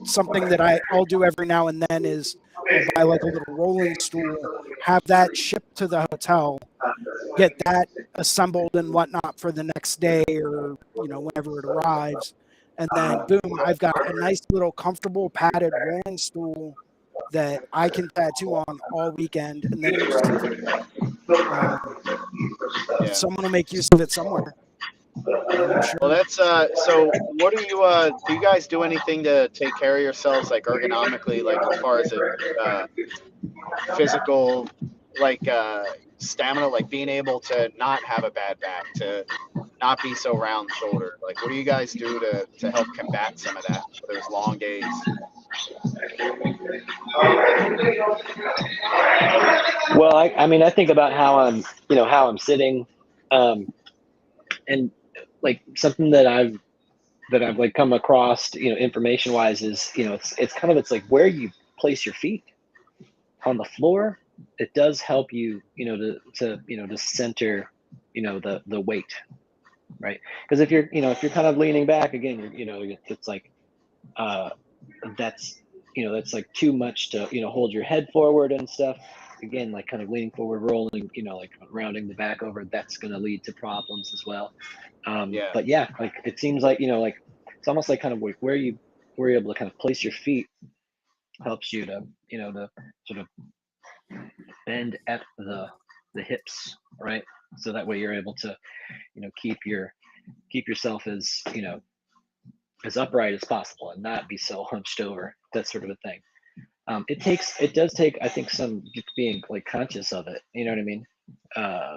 something that I'll do every now and then is I'll buy like a little rolling stool, have that shipped to the hotel, get that assembled and whatnot for the next day, or whenever it arrives, and then boom, I've got a nice little comfortable padded rolling stool that I can tattoo on all weekend, and then you just leave it there. Yeah. Someone will make use of it somewhere. I'm sure. Well, that's so. What do you guys do anything to take care of yourselves, like ergonomically, like as far as a physical, like stamina, like being able to not have a bad back, to not be so round shouldered? Like, what do you guys do to help combat some of that for those long days? Well, I mean, I think about how I'm sitting, and like something that I've like come across, information wise is, it's like where you place your feet on the floor. It does help you, to center, the weight, right? Because if you're kind of leaning back again, it's like, uh, that's like too much to hold your head forward and stuff. Again, like kind of leaning forward, rolling, like rounding the back over, that's going to lead to problems as well. Yeah. But yeah, like it seems like, like it's almost like kind of like where you're able to kind of place your feet helps you to, to sort of bend at the hips, right? So that way you're able to, keep yourself as upright as possible and not be so hunched over, that sort of a thing. It does take, I think, some being like conscious of it. You know what I mean?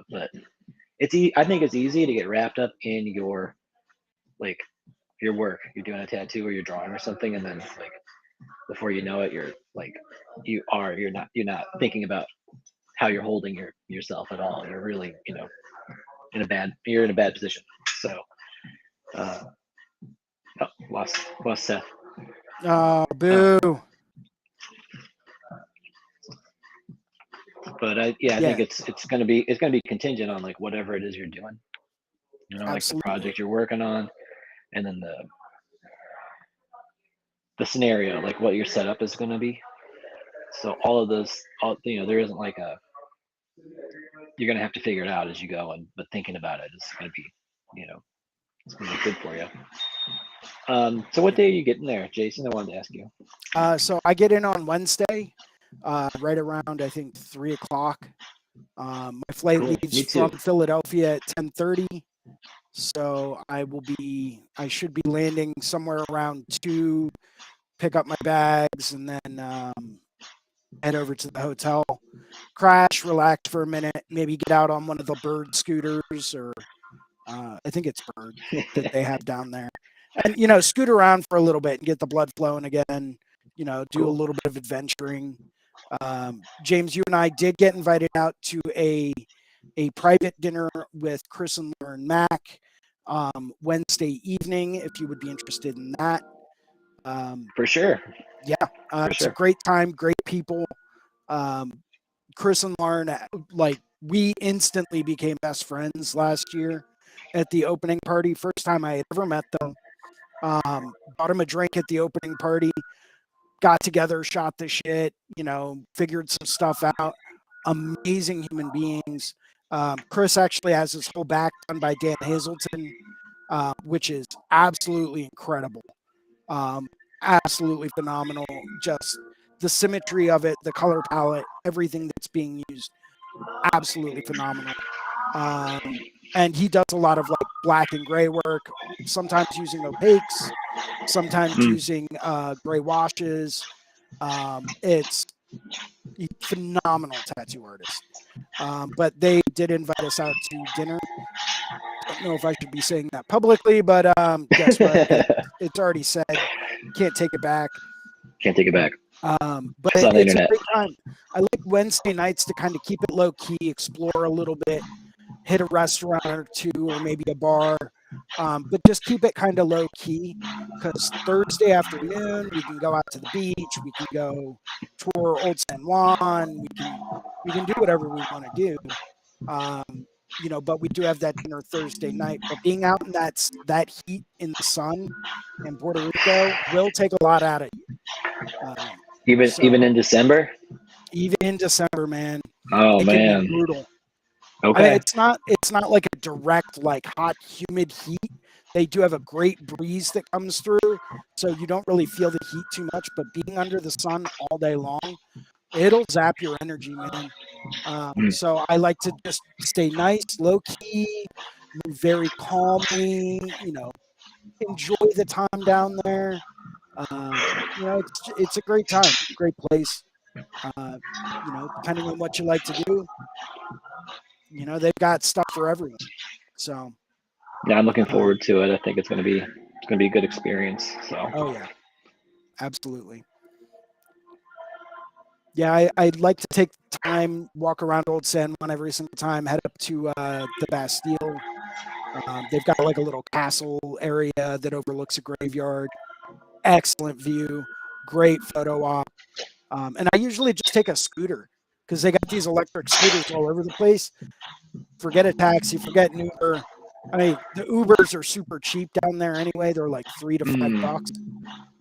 But I think it's easy to get wrapped up in like your work. You're doing a tattoo or you're drawing or something, and then like before you know it, you're like you're not thinking about how you're holding yourself at all. You're really you're in a bad position. So uh, oh, lost Seth. Oh, Um, boo. but I think Yeah, it's gonna be contingent on like whatever it is you're doing. Like the absolutely. project you're working on, and then the scenario, like what your setup is gonna be. So all of those, there isn't like you're gonna have to figure it out as you go, but thinking about it is gonna be, you know, it's gonna be good for you. So what Yeah. day are you getting there, Jason? I wanted to ask you. So I get in on Wednesday, right around I think 3 o'clock. My flight Cool. leaves Me from too. Philadelphia at 10:30, so I should be landing somewhere around 2, pick up my bags, and then head over to the hotel, crash, relax for a minute, maybe get out on one of the bird scooters, or I think it's bird that they have down there, and scoot around for a little bit and get the blood flowing again. Do a Cool. little bit of adventuring. James, you and I did get invited out to a private dinner with Chris and Lauren Mack Wednesday evening, if you would be interested in that. For sure. Yeah, For it's a sure. great time, great people. Chris and Lauren, like, we instantly became best friends last year at the opening party. First time I had ever met them. Bought them a drink at the opening party, got together, shot the shit, figured some stuff out. Amazing human beings. Chris actually has his whole back done by Dan Hazelton, which is absolutely incredible. Absolutely phenomenal. Just the symmetry of it, the color palette, everything that's being used, absolutely phenomenal. And he does a lot of like black and gray work, sometimes using opaques, sometimes using gray washes. It's a phenomenal tattoo artist. But they did invite us out to dinner. Don't know if I should be saying that publicly, but guess what? It's already said. Can't take it back. Can't take it back. But It's on the it's a internet. great time. I like Wednesday nights to kind of keep it low key, explore a little bit, hit a restaurant or two, or maybe a bar, but just keep it kind of low key. Because Thursday afternoon we can go out to the beach, we can go tour Old San Juan, we can do whatever we want to do. But we do have that dinner Thursday night. But being out in that heat in the sun in Puerto Rico will take a lot out of you. Even in December. Even in December, man, Oh it can be man. brutal. Okay. I mean, it's not like a direct, like, hot, humid heat. They do have a great breeze that comes through, so you don't really feel the heat too much. But being under the sun all day long, it'll zap your energy, man. So I like to just stay nice, low key, move very calmly. Enjoy the time down there. It's a great time, great place. Depending on what you like to do, they've got stuff for everyone. So Yeah, I'm looking forward to it. I think it's gonna be a good experience. So. Oh yeah, absolutely. Yeah, I'd like to take time, walk around Old San Juan every single time, head up to the Bastille. They've got like a little castle area that overlooks a graveyard. Excellent view, great photo op. And I usually just take a scooter because they got these electric scooters all over the place. Forget a taxi, forget an Uber. I mean, the Ubers are super cheap down there anyway. They're like $3 to $5.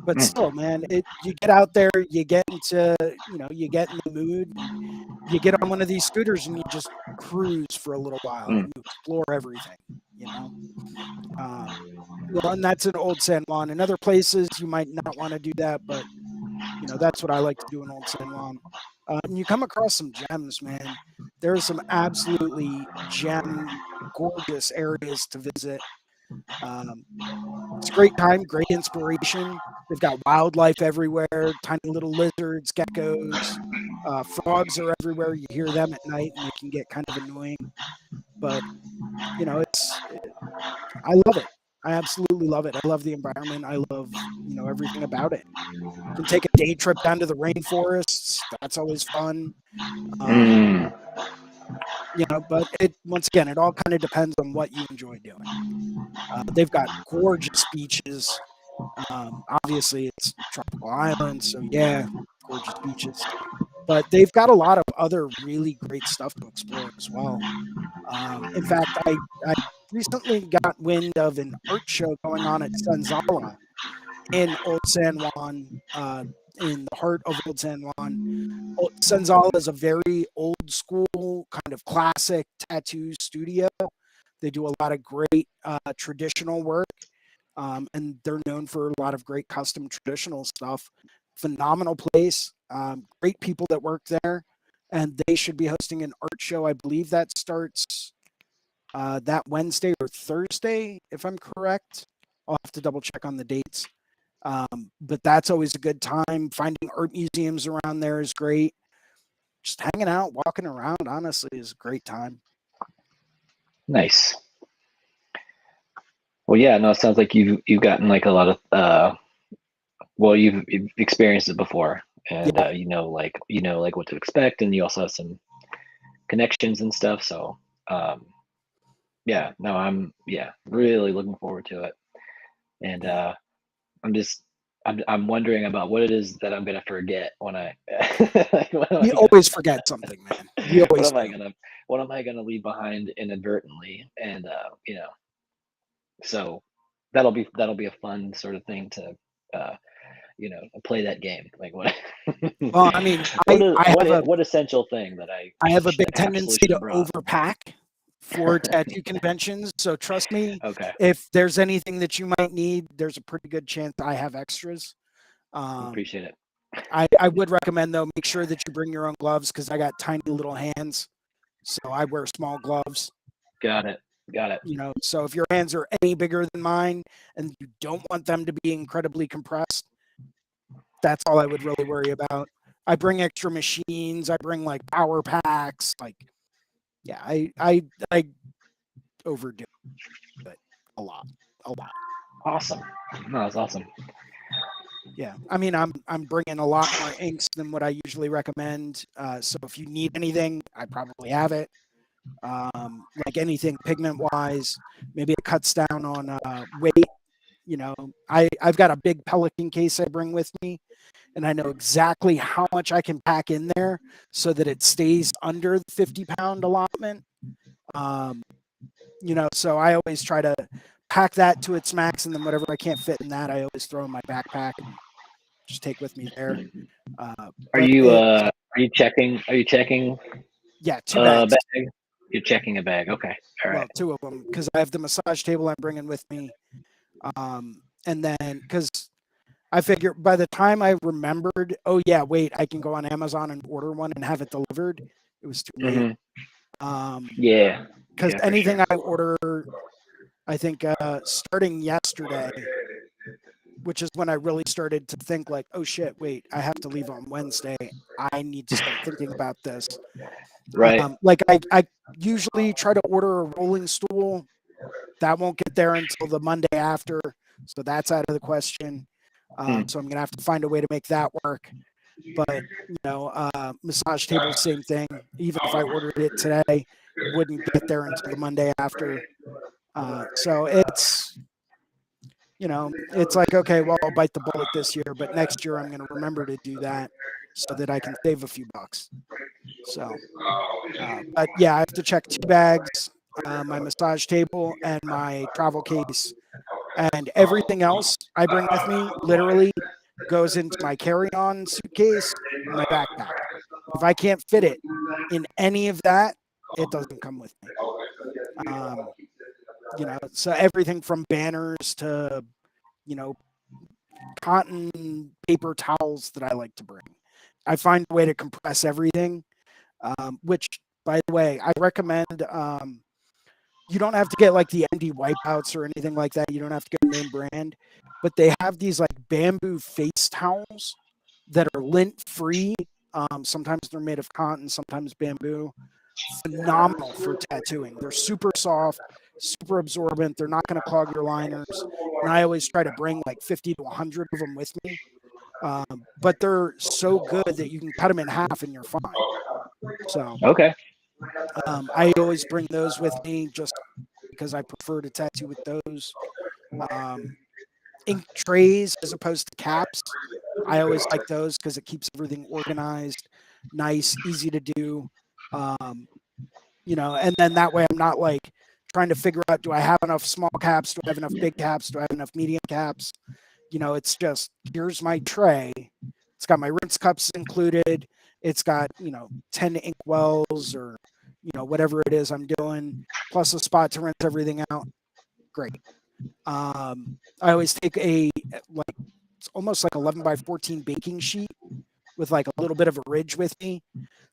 But still, man, you get out there, you get in the mood, and you get on one of these scooters and you just cruise for a little while and you explore everything, and that's in Old San Juan. In other places, you might not want to do that, but that's what I like to do in Old San Juan. And you come across some gems, man. There's some absolutely gorgeous areas to visit. It's a great time, great inspiration. They've got wildlife everywhere, tiny little lizards, geckos, frogs are everywhere. You hear them at night and they can get kind of annoying. But, I love it. I absolutely love it. I love the environment. I love, everything about it. You can take a day trip down to the rainforests. That's always fun. But once again, it all kind of depends on what you enjoy doing. They've got gorgeous beaches. Obviously, it's tropical island, so yeah, gorgeous beaches. But they've got a lot of other really great stuff to explore as well. In fact, I recently got wind of an art show going on at Senzala in Old San Juan, in the heart of Old San Juan. Senzala is a very old school, kind of classic tattoo studio. They do a lot of great traditional work. And they're known for a lot of great custom traditional stuff. Phenomenal place, great people that work there, and they should be hosting an art show. I believe that starts that Wednesday or Thursday, if I'm correct. I'll have to double check on the dates. But that's always a good time. Finding art museums around there is great. Just hanging out, walking around, honestly, is a great time. Nice. Well, yeah, no, it sounds like you've gotten like a lot of you've experienced it before, and Yeah. like what to expect, and you also have some connections and stuff. So yeah, no, I'm really looking forward to it, and Yeah. I'm just I'm wondering about what it is that I'm gonna forget when I like, what am You I gonna always forget something, man. You what always am I do. gonna what am I gonna leave behind inadvertently, and so that'll be a fun sort of thing to uh play that game. Like what Well, I mean, what is I have a what essential thing that I I have a big absolutely tendency should to have brought. overpack for tattoo conventions. So trust me, Okay, if there's anything that you might need, there's a pretty good chance I have extras. appreciate it. I would recommend though, make sure that you bring your own gloves because I got tiny little hands. So I wear small gloves. Got it. So if your hands are any bigger than mine and you don't want them to be incredibly compressed, that's all I would really worry about. I bring extra machines. I bring like power packs. Like, yeah, I overdo it a lot, a lot. Awesome. No, that's awesome. Yeah, I mean, I'm bringing a lot more inks than what I usually recommend. So if you need anything, I probably have it. Like anything pigment wise, maybe it cuts down on weight. I've got a big Pelican case I bring with me, and I know exactly how much I can pack in there so that it stays under the 50-pound allotment. Um, so I always try to pack that to its max, and then whatever I can't fit in that, I always throw in my backpack and just take with me there. Are But you it, checking yeah, 2 a bags. bag? You're checking a bag. Okay. All right. Well, 2 of them because I have the massage table I'm bringing with me. And then because I figure by the time I remembered, oh yeah, wait, I can go on Amazon and order one and have it delivered. It was too late. Mm-hmm. Um, Yeah. because Yeah, for anything sure. I order, I think starting yesterday, which is when I really started to think like, oh shit, wait, I have to leave on Wednesday. I need to start thinking about this. Right. Like I usually try to order a rolling stool. That won't get there until the Monday after. So that's out of the question. So I'm going to have to find a way to make that work. But, massage table, same thing. Even if I ordered it today, it wouldn't get there until the Monday after. So it's like, okay, well, I'll bite the bullet this year, but next year I'm going to remember to do that so that I can save a few bucks. So, but yeah, I have to check 2 bags, my massage table, and my travel case, and everything else I bring with me literally goes into my carry-on suitcase and my backpack. If I can't fit it in any of that, it doesn't come with me. So everything from banners to, you know, cotton paper towels that I like to bring. I find a way to compress everything, which, by the way, I recommend. You don't have to get like the ND wipeouts or anything like that. You don't have to get a name brand, but they have these like bamboo face towels that are lint free. Sometimes they're made of cotton, sometimes bamboo. Phenomenal for tattooing. They're super soft, super absorbent. They're not going to clog your liners. And I always try to bring like 50 to 100 of them with me. But they're so good that you can cut them in half and you're fine. So Okay. I always bring those with me just because I prefer to tattoo with those. Um, ink trays as opposed to caps. I always like those because it keeps everything organized, nice, easy to do. And then that way I'm not like trying to figure out, do I have enough small caps? Do I have enough big caps? Do I have enough medium caps? It's just, here's my tray. It's got my rinse cups included. It's got, 10 ink wells or, whatever it is I'm doing, plus a spot to rinse everything out. Great. I always take it's almost like 11 by 14 baking sheet with like a little bit of a ridge with me.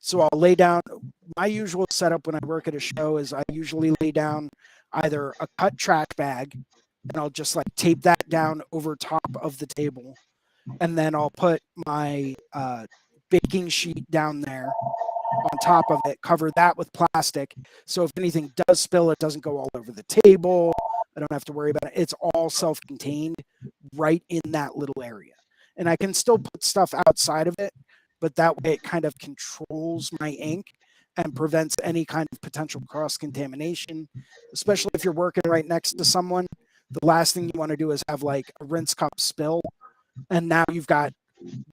So I'll lay down. My usual setup when I work at a show is I usually lay down either a cut trash bag and I'll just like tape that down over top of the table. And then I'll put my baking sheet down there on top of it, cover that with plastic. So if anything does spill, it doesn't go all over the table. I don't have to worry about it. It's all self-contained right in that little area. And I can still put stuff outside of it, but that way it kind of controls my ink and prevents any kind of potential cross contamination, especially if you're working right next to someone. The last thing you want to do is have like a rinse cup spill, and now you've got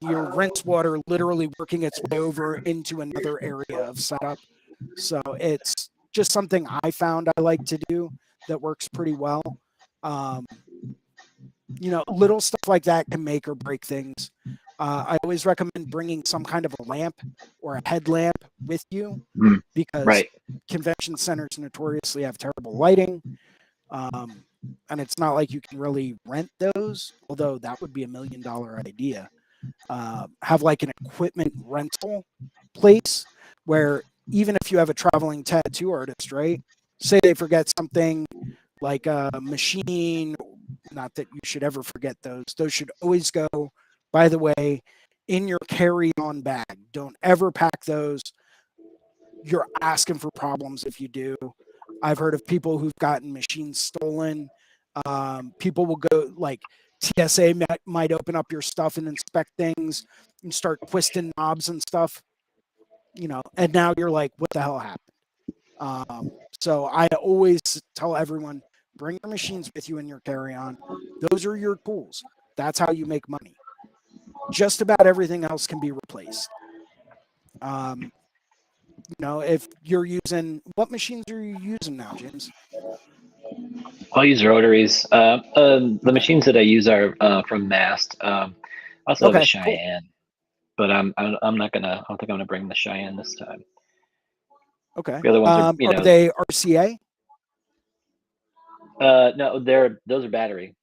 your rinse water literally working its way over into another area of setup. So it's just something I found I like to do that works pretty well. Um, little stuff like that can make or break things. I always recommend bringing some kind of a lamp or a headlamp with you because Right. convention centers notoriously have terrible lighting. And it's not like you can really rent those, although that would be $1 million idea. Have like an equipment rental place where even if you have a traveling tattoo artist, right? Say they forget something like a machine, not that you should ever forget those. Those should always go, by the way, in your carry-on bag. Don't ever pack those. You're asking for problems if you do. I've heard of people who've gotten machines stolen. People will go like TSA might open up your stuff and inspect things and start twisting knobs and stuff, and now you're like, what the hell happened? So I always tell everyone, bring your machines with you in your carry-on. Those are your tools. That's how you make money. Just about everything else can be replaced. If you're using, what machines are you using now, James? I'll use rotaries. The Okay. machines that I use are from Mast. I also have a Okay, cool. Cheyenne, but I'm not gonna. I don't think I'm gonna bring the Cheyenne this time. Okay. The other ones are, Are they RCA? No, those are battery.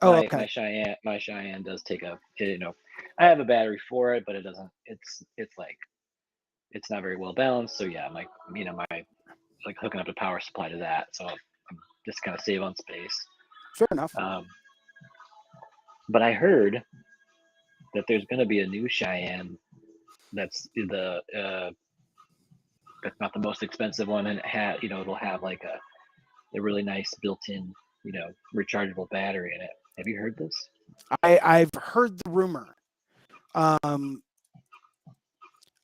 Oh, My okay. Cheyenne does take I have a battery for it, but it doesn't. It's like it's not very well balanced. So yeah, my like hooking up a power supply to that. So I'm just kind of save on space. Fair enough. But I heard that there's going to be a new Cheyenne that's that's not the most expensive one, and it'll have like a really nice built-in rechargeable battery in it. Have you heard this? I've heard the rumor.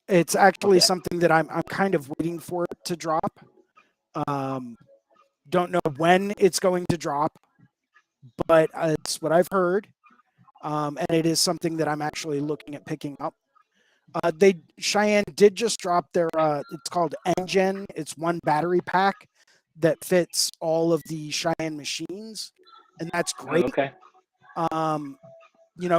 It's actually Okay. something that I'm kind of waiting for it to drop. Don't know when it's going to drop, but it's what I've heard. And it is something that I'm actually looking at picking up. Cheyenne did just drop their it's called Engine. It's one battery pack that fits all of the Cheyenne machines, and that's Oh, great. okay.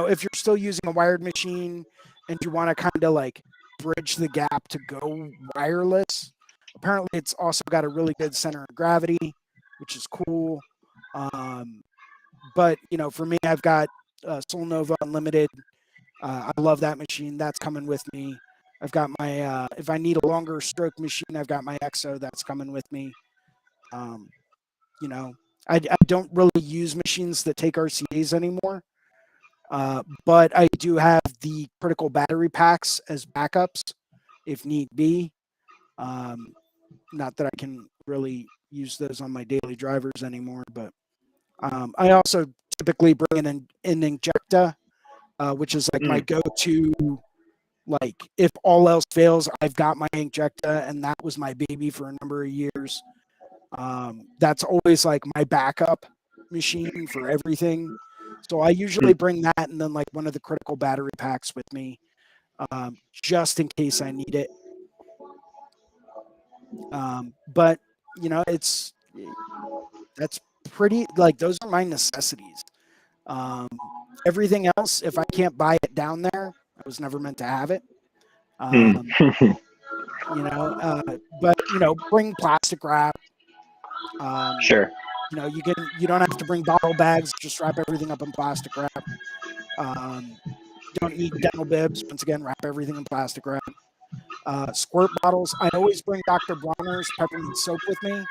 If you're still using a wired machine and you want to kind of like bridge the gap to go wireless, apparently it's also got a really good center of gravity, which is cool. But for me, I've got Solnova Unlimited. I love that machine. That's coming with me. I've got my if I need a longer stroke machine, I've got my EXO that's coming with me. Um, I don't really use machines that take RCAs anymore. But I do have the critical battery packs as backups if need be. Not that I can really use those on my daily drivers anymore, but I also typically bring in an Injecta, which is like my go-to. Like if all else fails, I've got my Injecta, and that was my baby for a number of years. That's always like my backup machine for everything. So I usually bring that and then like one of the critical battery packs with me, just in case I need it. But that's pretty like those are my necessities. Um, Everything else, if I can't buy it down there, I was never meant to have it. Um, but bring plastic wrap. Sure. You don't have to bring bottle bags. Just wrap everything up in plastic wrap. Don't need dental bibs. Once again, wrap everything in plastic wrap. Squirt bottles. I always bring Dr. Bronner's peppermint soap with me.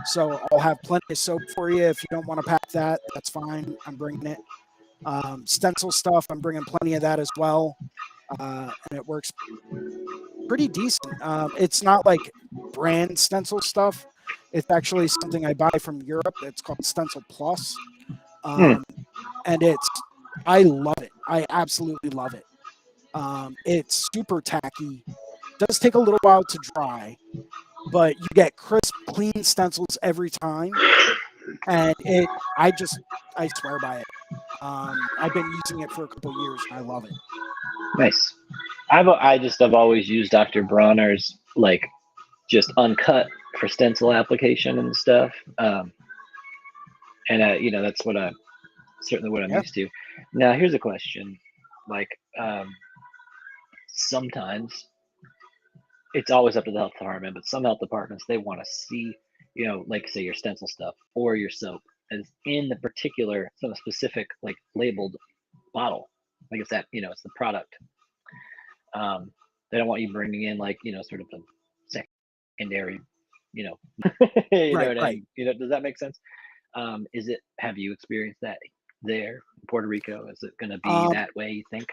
So I'll have plenty of soap for you. If you don't want to pack that, that's fine. I'm bringing it. Stencil stuff, I'm bringing plenty of that as well. And it works pretty decent. It's not like brand stencil stuff. It's actually something I buy from Europe. It's called Stencil Plus. And I love it. I absolutely love it. It's super tacky. Does take a little while to dry, but you get crisp, clean stencils every time. And I swear by it. I've been using it for a couple years and I love it. Nice. I've always used Dr. Bronner's like just uncut for stencil application and stuff. And that's certainly what I'm Yeah. used to. Now here's a question. Like sometimes it's always up to the health department, but some health departments, they want to see, like say your stencil stuff or your soap as in the particular, some specific like labeled bottle. Like it's it's the product. They don't want you bringing in like, sort of a secondary, you know, Right, right. does that make sense? Have you experienced that there in Puerto Rico? Is it going to be Um, that way, you think?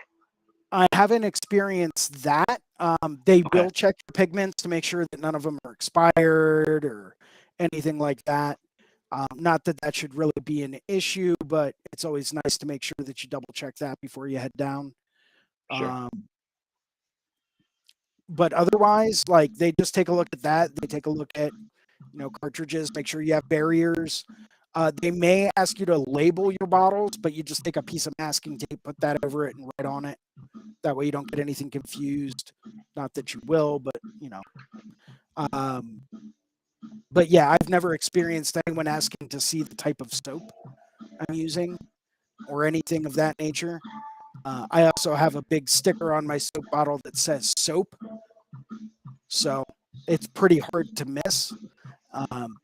I haven't experienced that. They Okay, will check your pigments to make sure that none of them are expired or anything like that. Not that that should really be an issue, but it's always nice to make sure that you double check that before you head down. sure. Um, but otherwise, like they just take a look at that. They take a look at, cartridges, make sure you have barriers. They may ask you to label your bottles, but you just take a piece of masking tape, put that over it, and write on it. That way you don't get anything confused. Not that you will, but Um, but yeah, I've never experienced anyone asking to see the type of soap I'm using or anything of that nature. I also have a big sticker on my soap bottle that says soap, so it's pretty hard to miss. Um,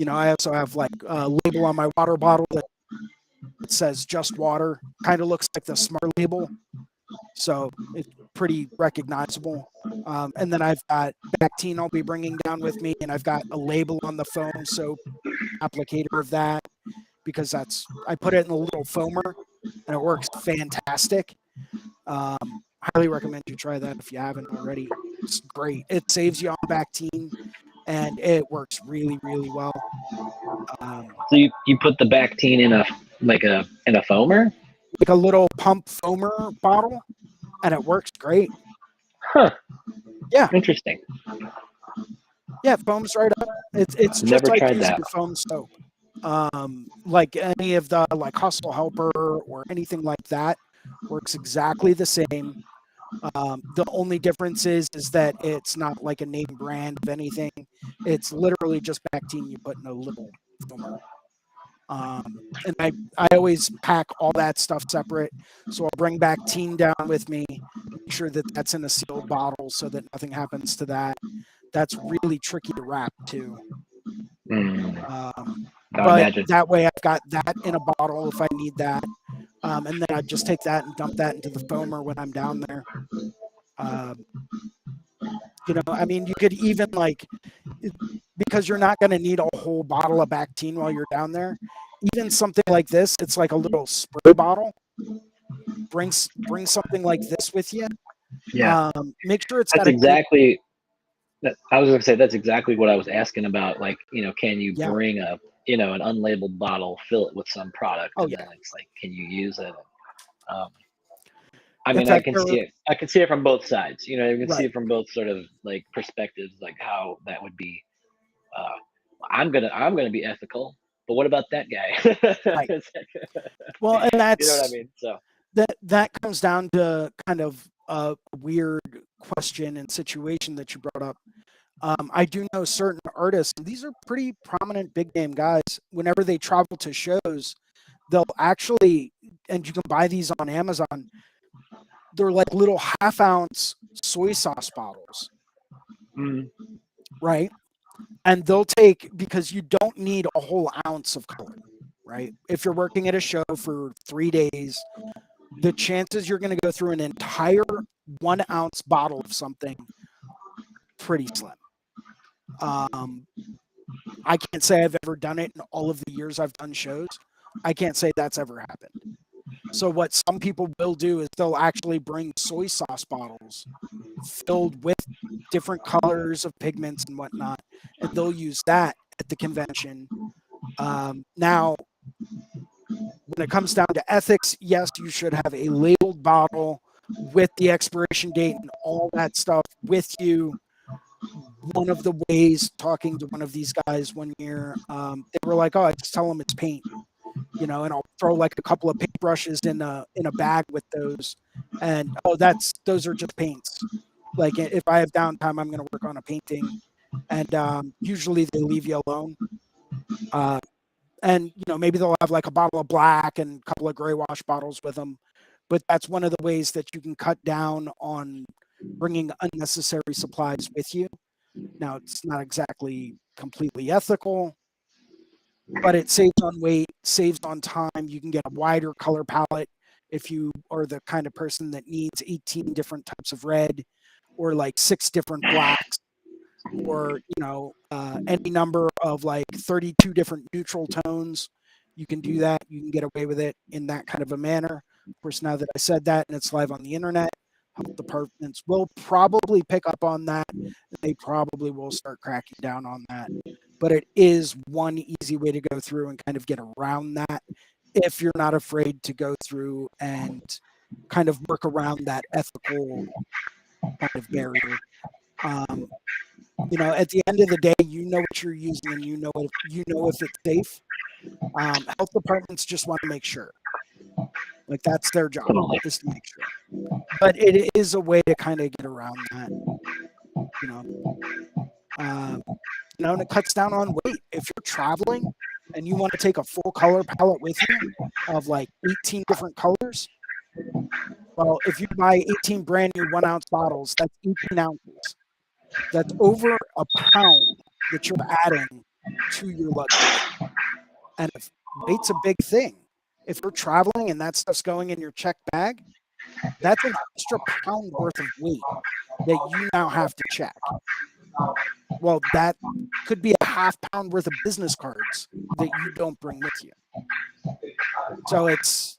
I also have like a label on my water bottle that says just water. Kind of looks like the Smart label, so it's pretty recognizable. And then I've got Bactine I'll be bringing down with me, and I've got a label on the foam soap applicator of that because I put it in a little foamer and it works fantastic. Highly recommend you try that if you haven't already. It's great. It saves you on Bactine and it works really, really well. So you put the Bactine in a foamer? Like a little pump foamer bottle and it works great. Huh. Yeah. Interesting. Yeah, it foams right up. It's just Never like tried using that. foam soap. Like any of the like Hustle Helper or anything like that works exactly the same. The only difference is that it's not like a name brand of anything. It's literally just Bactine you put in a little foamer. And I always pack all that stuff separate. So I'll bring Bactine down with me, make sure that that's in a sealed bottle so that nothing happens to that. That's really tricky to wrap too. I But imagine. that way I've got that in a bottle if I need that. And then I just take that and dump that into the foamer when I'm down there. Um, I mean, you could even like, because you're not going to need a whole bottle of Bactine while you're down there. Even something like this, it's like a little spray bottle. Bring something like this with you. Yeah, Make sure it's that's got a good, exactly. I was going to say that's exactly what I was asking about. Like, can you yeah. bring an unlabeled bottle, fill it with some product, Oh and yeah. then it's like, can you use it? Um, I In mean, I fact, can see it. I can see it from both sides. You can see right. it from both sort of like perspectives, like how that would be. Uh, I'm gonna be ethical, but what about that guy? Right. Well, and You know what I that's mean? So that comes down to kind of a weird question and situation that you brought up. I do know certain artists, and these are pretty prominent big name guys. Whenever they travel to shows, they'll actually, and you can buy these on Amazon. They're like little half-ounce soy sauce bottles, right? And they'll take, because you don't need a whole ounce of color, right? If you're working at a show for 3 days, the chances you're going to go through an entire 1 ounce bottle of something pretty slim. I can't say I've ever done it in all of the years I've done shows. I can't say that's ever happened. So what some people will do is they'll actually bring soy sauce bottles filled with different colors of pigments and whatnot, and they'll use that at the convention. Now, when it comes down to ethics, yes, you should have a labeled bottle with the expiration date and all that stuff with you. One of the ways, talking to one of these guys one year, they were like, "Oh, I just tell them it's paint, and I'll throw like a couple of paintbrushes in a bag with those, and those are just paints. Like if I have downtime, I'm going to work on a painting, and usually they leave you alone. And maybe they'll have like a bottle of black and a couple of gray wash bottles with them, but that's one of the ways that you can cut down on bringing unnecessary supplies with you. Now, it's not exactly completely ethical, but it saves on weight, saves on time. You can get a wider color palette if you are the kind of person that needs 18 different types of red or like 6 different blacks, or any number of like 32 different neutral tones. You can do that. You can get away with it in that kind of a manner. Of course, now that I said that and it's live on the internet, health departments will probably pick up on that. They probably will start cracking down on that. But it is one easy way to go through and kind of get around that if you're not afraid to go through and kind of work around that ethical kind of barrier. At the end of the day, you know what you're using and you know if it's safe. Health departments just want to make sure. Like that's their job, is to make sure. But it is a way to kind of get around that. And it cuts down on weight. If you're traveling and you want to take a full color palette with you of like 18 different colors, well, if you buy 18 brand new 1 ounce bottles, that's 18 ounces. That's over a pound that you're adding to your luggage. And if weight's a big thing, if you're traveling and that stuff's going in your checked bag, that's an extra pound worth of weight that you now have to check. Well, that could be a half pound worth of business cards that you don't bring with you. So it's,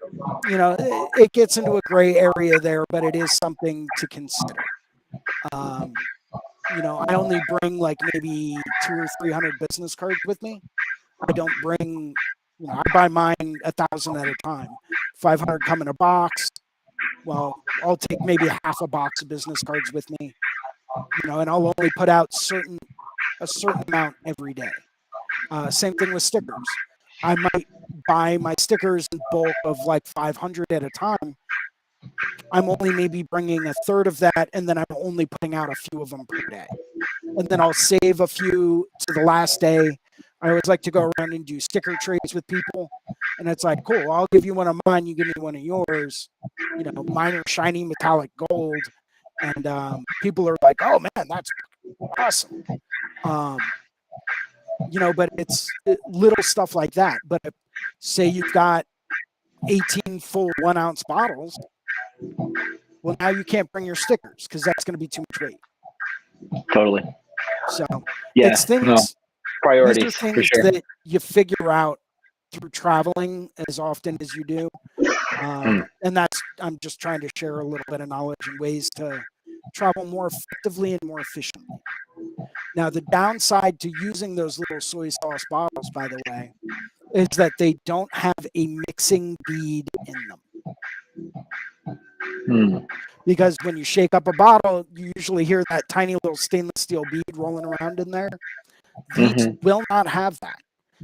it gets into a gray area there, but it is something to consider. I only bring like maybe 200 or 300 business cards with me. I don't bring, I buy mine 1,000 at a time. 500 come in a box. Well, I'll take maybe half a box of business cards with me, and I'll only put out a certain amount every day. Same thing with stickers. I might buy my stickers in bulk of like 500 at a time. I'm only maybe bringing a third of that, and then I'm only putting out a few of them per day. And then I'll save a few to the last day. I always like to go around and do sticker trades with people. And it's like, cool, I'll give you one of mine, you give me one of yours. Mine are shiny metallic gold. And people are like, oh man, that's awesome. But it's little stuff like that. But say you've got 18 full 1 ounce bottles, well, now you can't bring your stickers because that's going to be too much weight. Totally. So yeah, it's things, priorities, these are things for sure. that you figure out through traveling as often as you do. And I'm just trying to share a little bit of knowledge and ways to travel more effectively and more efficiently. Now, the downside to using those little soy sauce bottles, by the way, is that they don't have a mixing bead in them. Because when you shake up a bottle, you usually hear that tiny little stainless steel bead rolling around in there. These will not have that.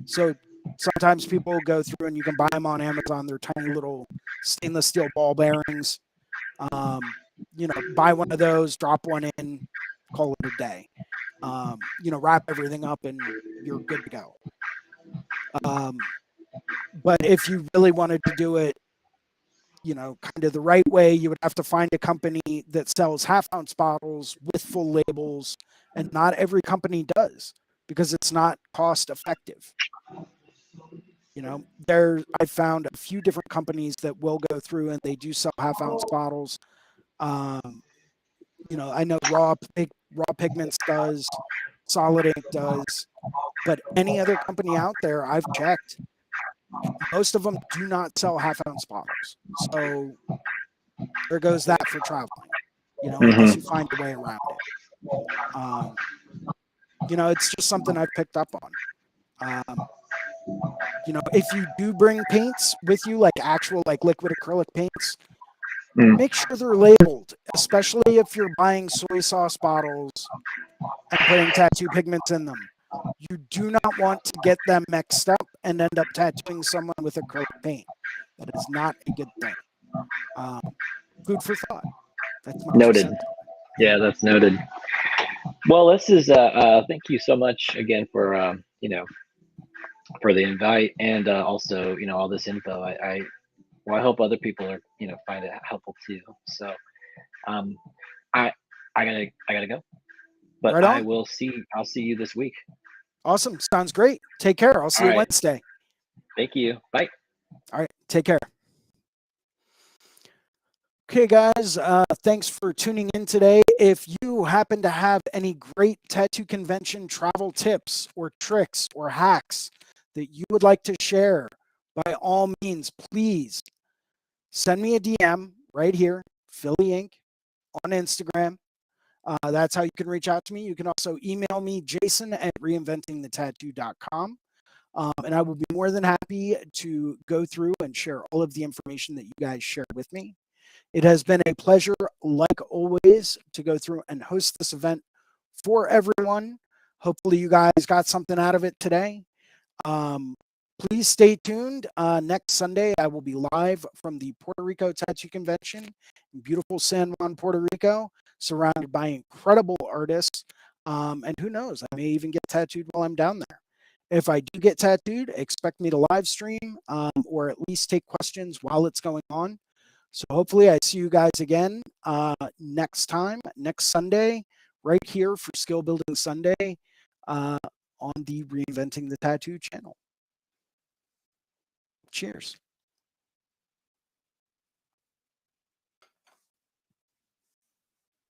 So sometimes people go through and you can buy them on Amazon. They're tiny little stainless steel ball bearings. Buy one of those, drop one in, call it a day. Wrap everything up and you're good to go. But if you really wanted to do it, kind of the right way, you would have to find a company that sells half-ounce bottles with full labels, and not every company does because it's not cost effective. I found a few different companies that will go through and they do sell half-ounce bottles. I know Raw Pigments does, Solid Ink does, but any other company out there I've checked, most of them do not sell half-ounce bottles. So there goes that for traveling, unless you find a way around it. It's just something I've picked up on. If you do bring paints with you, like actual like liquid acrylic paints, make sure they're labeled, especially if you're buying soy sauce bottles and putting tattoo pigments in them. You do not want to get them mixed up and end up tattooing someone with acrylic paint. That is not a good thing. Food for thought. That's my 2 Noted. cents. Yeah, that's noted. Well, this is thank you so much again for for the invite, and also all this info. I hope other people are find it helpful too. So um, I I gotta go, but Right on. I'll see you this week. Awesome. Sounds great. Take care. I'll see All you right. Wednesday. Thank you. Bye. All right. Take care. Okay, guys, thanks for tuning in today. If you happen to have any great tattoo convention travel tips or tricks or hacks that you would like to share, by all means, please send me a DM right here, Philly Inc. on Instagram. That's how you can reach out to me. You can also email me, jason@reinventingthetattoo.com. And I will be more than happy to go through and share all of the information that you guys share with me. It has been a pleasure, like always, to go through and host this event for everyone. Hopefully, you guys got something out of it today. Please stay tuned. Next Sunday, I will be live from the Puerto Rico Tattoo Convention in beautiful San Juan, Puerto Rico, surrounded by incredible artists. And who knows, I may even get tattooed while I'm down there. If I do get tattooed, expect me to live stream or at least take questions while it's going on. So hopefully I see you guys again next time, next Sunday, right here for Skill Building Sunday on the Reinventing the Tattoo channel. Cheers.